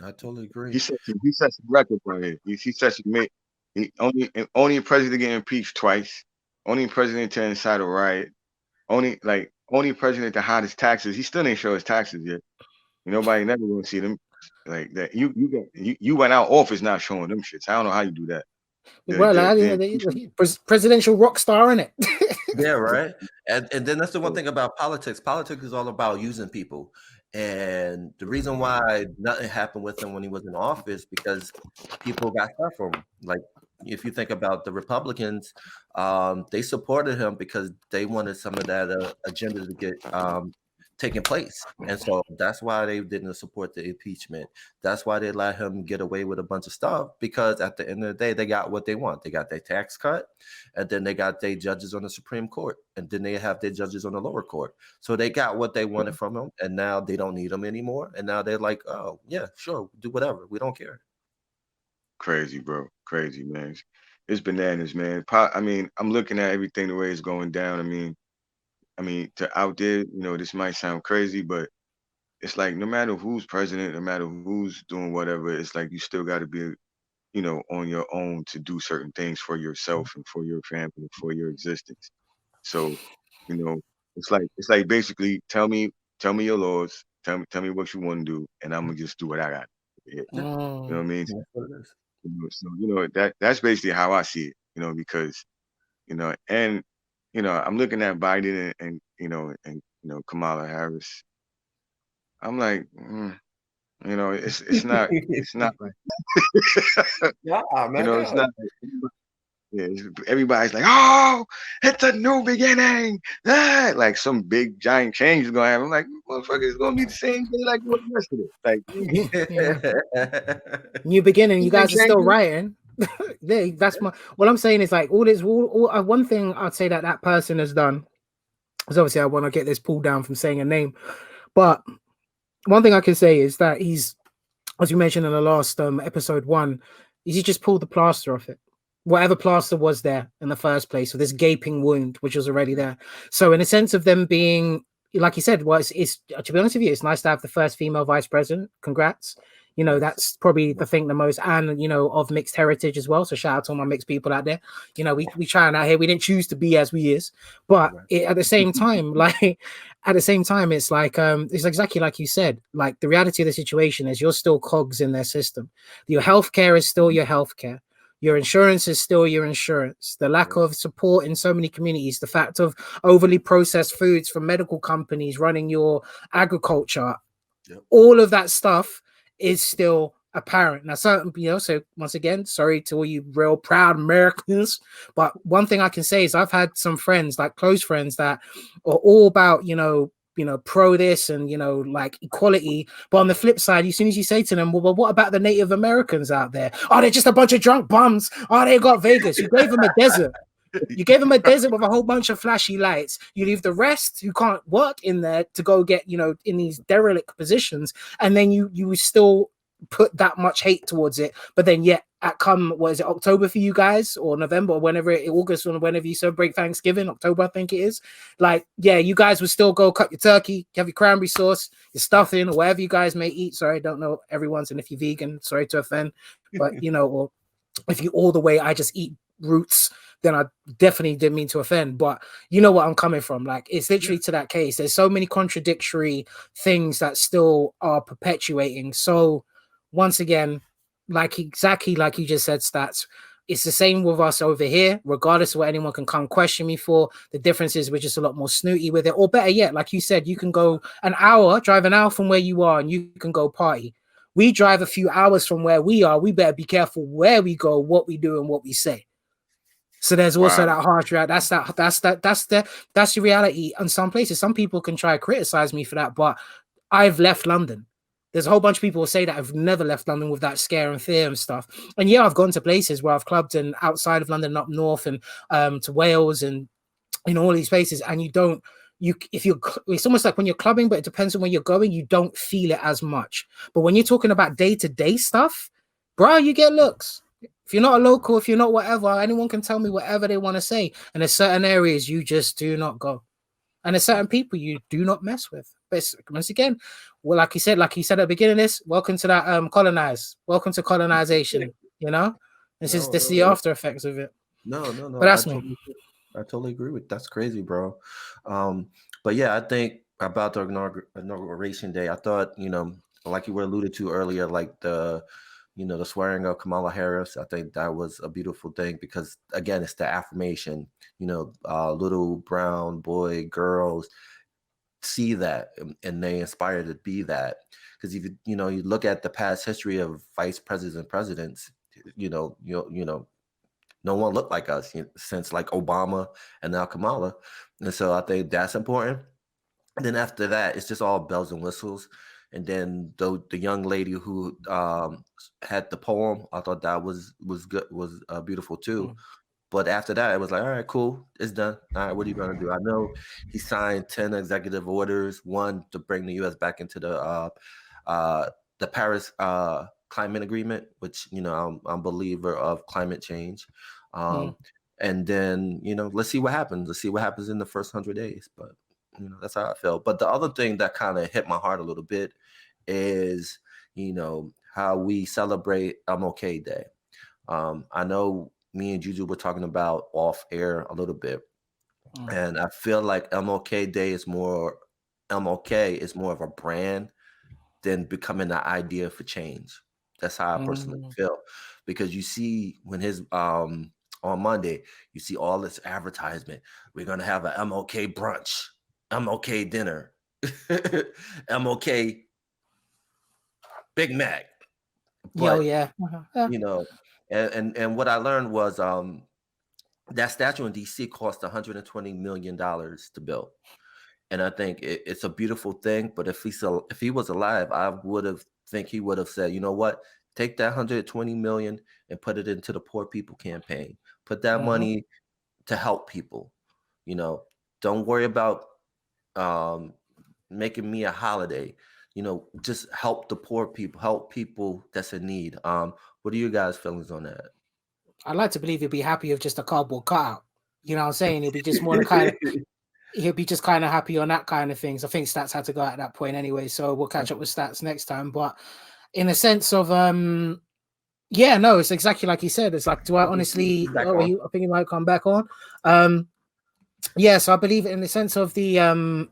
Speaker 2: I totally agree.
Speaker 3: He set some records on here. He only a president get impeached twice, only president to incite a riot, only president to hide his taxes. He still ain't show his taxes yet. Nobody never gonna see them like that. You went out office not showing them shits. I don't know how you do that.
Speaker 1: Presidential rock star, innit?
Speaker 2: Yeah, right. And then that's the one thing about politics. Politics is all about using people. And the reason why nothing happened with him when he was in office, because people got stuff from him. Like, if you think about the Republicans, they supported him because they wanted some of that agenda to get taking place. And so that's why they didn't support the impeachment. That's why they let him get away with a bunch of stuff, because at the end of the day, they got what they want. They got their tax cut, and then they got their judges on the Supreme Court, and then they have their judges on the lower court. So they got what they wanted from him, and now they don't need them anymore. And now they're like, oh, yeah, sure, do whatever. We don't care.
Speaker 3: Crazy, bro. Crazy, man. It's bananas, man. I mean, I'm looking at everything the way it's going down. I mean, to out there, this might sound crazy, but it's like no matter who's president, no matter who's doing whatever, it's like you still got to be, on your own to do certain things for yourself and for your family and for your existence. So, it's like basically tell me your laws, tell me what you want to do, and I'm gonna just do what I got. You know what I mean? So that's basically how I see it. Because and I'm looking at Biden and Kamala Harris. I'm like, it's not like it's not like, everybody's like, oh, it's a new beginning. Like some big giant change is gonna happen. I'm like, motherfucker, it's gonna be the same thing like what the rest of it. Like
Speaker 1: new beginning. You guys are still writing. That's what I'm saying is like one thing I'd say that person has done, because obviously I want to get this pulled down from saying a name, but one thing I can say is that he's, as you mentioned in the last episode 1, is he just pulled the plaster off it, whatever plaster was there in the first place, with this gaping wound which was already there. So in a sense of them being, like you said, it's to be honest with you, it's nice to have the first female vice president. Congrats. That's probably the thing the most, and of mixed heritage as well. So shout out to all my mixed people out there. We trying out here. We didn't choose to be as we is, but at the same time, it's like it's exactly like you said. Like the reality of the situation is you're still cogs in their system. Your healthcare is still your healthcare. Your insurance is still your insurance. The lack of support in so many communities, the fact of overly processed foods from medical companies running your agriculture, all of that stuff is still apparent. Now, so once again, sorry to all you real proud Americans, but one thing I can say is I've had some friends, like close friends, that are all about, pro this and, like equality. But on the flip side, as soon as you say to them, well, what about the Native Americans out there? Oh, they're just a bunch of drunk bums. Oh, they got Vegas. You gave them a desert. You gave them a desert with a whole bunch of flashy lights. You leave the rest who can't work in there to go get, in these derelict positions. And then you still put that much hate towards it. But then yet what is it, October for you guys, or November, or August, or whenever you celebrate Thanksgiving, October, I think it is. Like, yeah, you guys would still go cut your turkey, have your cranberry sauce, your stuffing, or whatever you guys may eat. Sorry, I don't know everyone's, and if you're vegan, sorry to offend. But, or if you all the way, I just eat roots, then I definitely didn't mean to offend, but you know what I'm coming from. Like, it's literally to that case. There's so many contradictory things that still are perpetuating. So once again, exactly like you just said, Stats, it's the same with us over here, regardless of what anyone can come question me for. The difference is we're just a lot more snooty with it. Or better yet, like you said, you can go drive an hour from where you are, and you can go party. We drive a few hours from where we are. We better be careful where we go, what we do, and what we say. So there's also that harsh reality. That's the reality. In some places, some people can try to criticize me for that, but I've left London. There's a whole bunch of people who say that I've never left London with that scare and fear and stuff. And yeah, I've gone to places where I've clubbed and outside of London, up north, and to Wales and all these places. And it's almost like when you're clubbing, but it depends on where you're going, you don't feel it as much. But when you're talking about day-to-day stuff, bro, you get looks. If you're not a local, if you're not whatever, anyone can tell me whatever they want to say. And there's certain areas you just do not go. And there's certain people you do not mess with. But once again, well, like you said at the beginning of this, welcome to that colonize. Welcome to colonization. This is the after effects of it.
Speaker 2: No.
Speaker 1: But that's me.
Speaker 2: I totally agree with that's crazy, bro. But yeah, I think about the inauguration day, I thought, like you were alluded to earlier, like the you know, the swearing of Kamala Harris. I think that was a beautiful thing because, again, it's the affirmation. You know, little brown boy girls see that and they aspire to be that. Because if you know, you look at the past history of vice presidents and presidents, you know, no one looked like us since like Obama and now Kamala, and so I think that's important. And then after that, it's just all bells and whistles. And then the young lady who had the poem, I thought that was good, was beautiful too. But after that, it was like, all right, cool, it's done. All right, what are you gonna do? I know he signed 10 executive orders, one to bring the U.S. back into the Paris climate agreement, which, you know, I'm a believer of climate change. And then, you know, let's see what happens. Let's see what happens in the first 100 days. But you know, that's how I felt. But the other thing that kind of hit my heart a little bit is, you know, how we celebrate MLK Day. I know me and Juju were talking about off air a little bit, and I feel like MLK Day is more MLK is more of a brand than becoming an idea for change. That's how I personally feel, because you see when his on Monday, you see all this advertisement. We're gonna have an MLK brunch, MLK dinner, MLK Big Mac. But, you know, and what I learned was that statue in DC cost $120 million to build. And I think it's a beautiful thing. But if he was alive, I think he would have said, you know what, take that 120 million and put it into the poor people campaign. Put that money to help people. You know, don't worry about making me a holiday. You know, just help the poor people, help people that's in need. What are you guys' feelings on that?
Speaker 1: I'd like to believe he'll be happy with just a cardboard cutout. You know what I'm saying? He'll be just more kind of he'll be just kind of happy on that kind of things. I think Stats had to go at that point anyway, so we'll catch up with Stats next time. But in a sense of yeah, no, it's exactly like he said. It's like, do I honestly I think he might come back on. Yeah, so I believe in the sense of the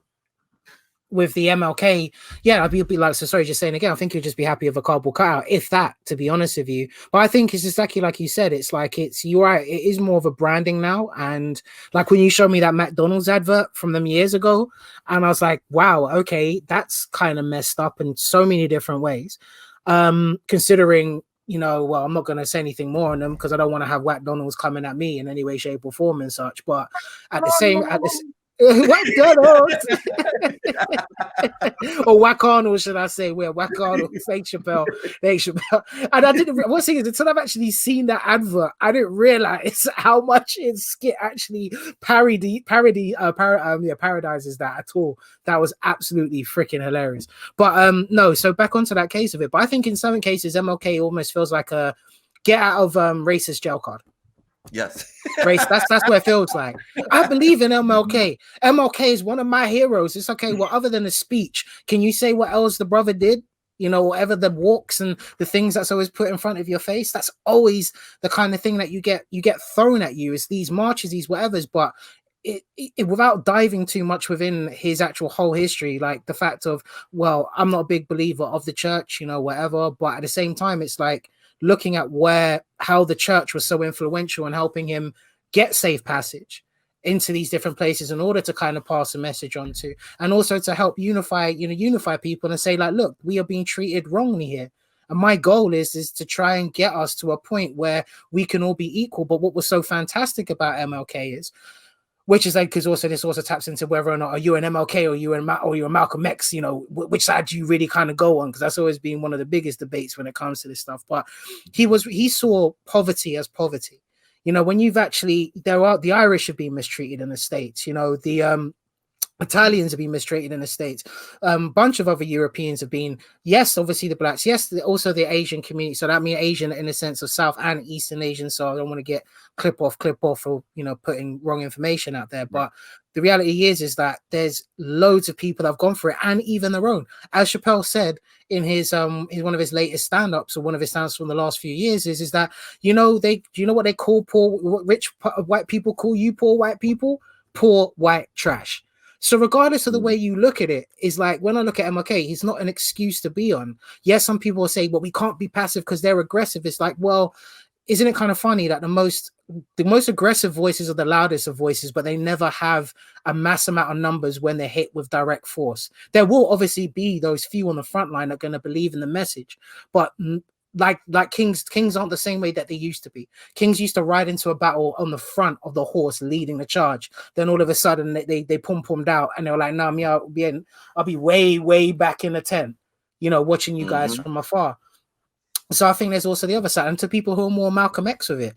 Speaker 1: with the MLK, yeah, I'd be like, so sorry, just saying again, I think you'd just be happy with a cardboard cutout, if that, to be honest with you. But I think it's exactly like you said, it's like you're right, it is more of a branding now. And like when you showed me that McDonald's advert from them years ago, and I was like, wow, okay, that's kind of messed up in so many different ways. Considering, you know, well, I'm not going to say anything more on them because I don't want to have McDonald's coming at me in any way, shape, or form and such. But at the same, McDonald's or Whack Arnold, should I say? Where Whack Arnold, Dave Chappelle. And I didn't. What's it is, until I've actually seen that advert, I didn't realize how much his skit actually parodizes that at all. That was absolutely freaking hilarious. But no, so back onto that case of it. But I think in some cases, MLK almost feels like a get out of racist jail card.
Speaker 2: Yes.
Speaker 1: Race, that's what it feels like. I believe in MLK. MLK is one of my heroes. It's okay. Well, other than a speech, can you say what else the brother did? You know, whatever the walks and the things that's always put in front of your face, that's always the kind of thing that you get thrown at you. Is these marches, these whatevers, but it without diving too much within his actual whole history, like the fact of, well, I'm not a big believer of the church, you know, whatever, but at the same time, it's like looking at how the church was so influential in helping him get safe passage into these different places in order to kind of pass a message on to, and also to help unify people and say, like, look, we are being treated wrongly here. And my goal is to try and get us to a point where we can all be equal. But what was so fantastic about MLK is, which is like, because also this also taps into whether or not are you an MLK or you're a Malcolm X, you know, which side do you really kind of go on? Because that's always been one of the biggest debates when it comes to this stuff. But he saw poverty as poverty. You know, when you've actually, the Irish have been mistreated in the States, you know, the Italians have been mistreated in the States. Bunch of other Europeans have been, yes, obviously the blacks, yes, also the Asian community. So that means Asian in the sense of South and Eastern Asian. So I don't want to get clip off for, you know, putting wrong information out there. But the reality is that there's loads of people that have gone for it, and even their own. As Chappelle said in his one of his latest stand-ups, or one of his stand-ups from the last few years, is that, you know, what they call rich white people call you poor white people? Poor white trash. So regardless of the way you look at it, is like when I look at MLK, he's not an excuse to be on. Yes, some people will say, well, we can't be passive because they're aggressive. It's like, well, isn't it kind of funny that the most aggressive voices are the loudest of voices, but they never have a mass amount of numbers when they're hit with direct force? There will obviously be those few on the front line that are going to believe in the message, but like kings aren't the same way that they used to be. Kings used to ride into a battle on the front of the horse leading the charge. Then all of a sudden they pum-pummed out and they were like, no, me, I'll be way back in the tent, watching you guys from afar. So I think there's also the other side, and to people who are more Malcolm X with it,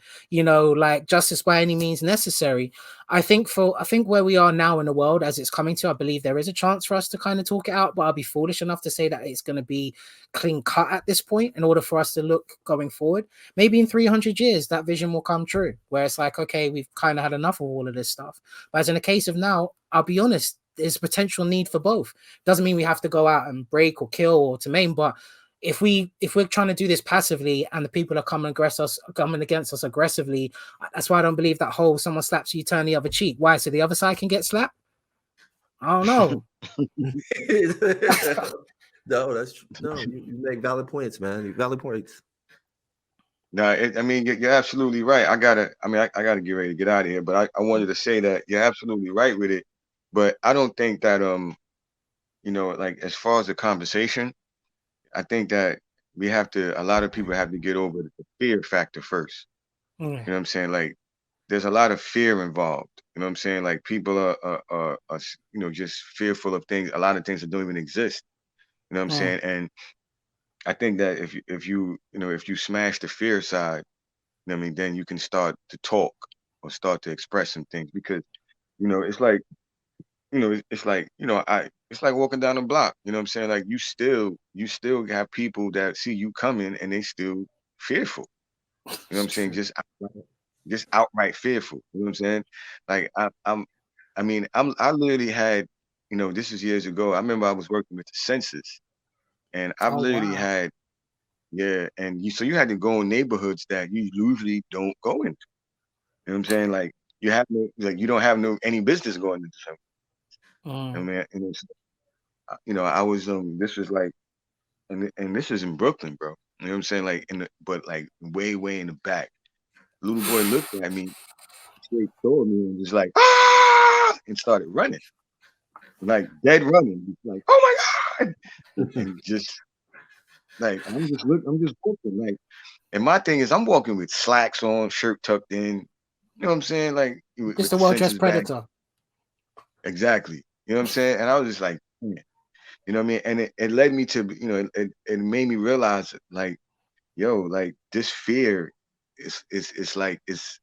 Speaker 1: like justice by any means necessary. I think where we are now in the world as it's coming to, I believe there is a chance for us to kind of talk it out, but I'll be foolish enough to say that it's going to be clean cut at this point in order for us to look going forward. Maybe in 300 years, that vision will come true, where it's like, okay, we've kind of had enough of all of this stuff. But as in the case of now, I'll be honest, there's potential need for both. Doesn't mean we have to go out and break or kill or to maim, but if we're trying to do this passively and the people are coming against us aggressively, that's why I don't believe that whole someone slaps you, turn the other cheek. Why? So the other side can get slapped? I don't know.
Speaker 2: No, that's true. No, you make valid points, man. Valid points.
Speaker 3: No, I mean, you're absolutely right. I gotta get ready to get out of here, but I wanted to say that you're absolutely right with it. But I don't think that like as far as the conversation, I think that a lot of people have to get over the fear factor first. You know what I'm saying? Like, there's a lot of fear involved. You know what I'm saying? Like, people are just fearful of things, a lot of things that don't even exist. You know what I'm saying? And I think that if you smash the fear side, I mean, then you can start to talk or start to express some things, because, it's like, it's like walking down the block. You know what I'm saying? Like, you still have people that see you coming and they still fearful. You know what I'm saying? Just outright fearful. You know what I'm saying? Like, I literally had, this is years ago. I remember I was working with the census, and I've literally had, and so you had to go in neighborhoods that you usually don't go into. You know what I'm saying? Like, you don't have any business going into something. I mean, I was this was like, and this is in Brooklyn, bro. You know what I'm saying? Like, but like way in the back. Little boy looked at me, straight saw me, and was like, ah, and started running, like dead running, like, oh my god, and just like I'm just walking, like, and my thing is I'm walking with slacks on, shirt tucked in. You know what I'm saying? Like,
Speaker 1: just a well-dressed predator.
Speaker 3: Exactly. You know what I'm saying? And I was just like, man. You know what I mean? And it led me to, it made me realize, like, yo, like, this fear is like, it's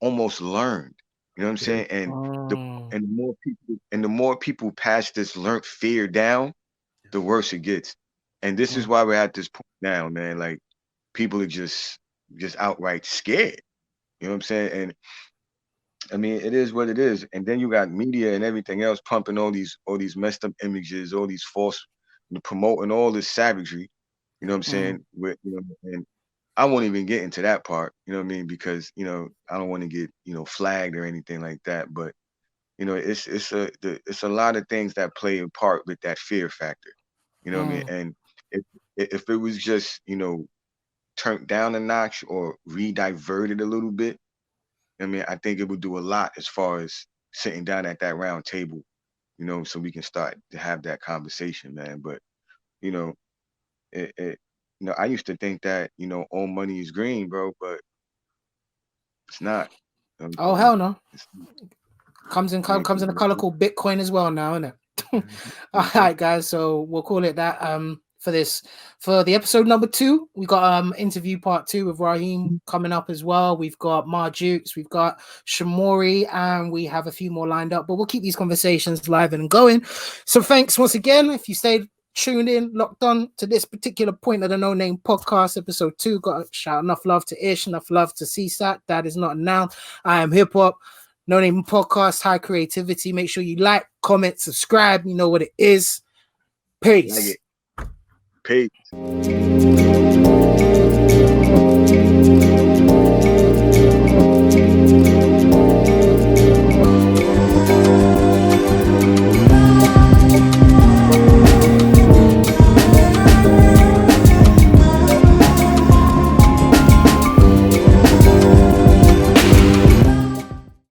Speaker 3: almost learned. You know what I'm saying? And the more people pass this learned fear down, the worse it gets. And this is why we're at this point now, man. Like, people are just outright scared. You know what I'm saying? And I mean, it is what it is. And then you got media and everything else pumping all these messed up images, all these false, promoting all this savagery. You know what I'm saying? And I won't even get into that part. You know what I mean? Because I don't want to get flagged or anything like that. But it's a lot of things that play a part with that fear factor. You know what I mean? And if it was just turned down a notch or re-diverted a little bit, I mean, I think it would do a lot as far as sitting down at that round table, so we can start to have that conversation, man. But, I used to think that, all money is green, bro, but it's not.
Speaker 1: Oh, hell no. Comes in a color called Bitcoin as well now, isn't it? All right, guys. So we'll call it that. For the episode number 2, we got interview part 2 with Raheem coming up as well. We've got Mar Jukes, we've got Shamori, and we have a few more lined up, but we'll keep these conversations live and going. So thanks once again if you stayed tuned in, locked on to this particular point of the No Name Podcast, episode 2. Got to shout enough love to Ish, enough love to CSAT. That is not a noun. I am HipHop. No Name Podcast, high creativity. Make sure you like, comment, subscribe. You know what it is. Peace.
Speaker 3: Peace.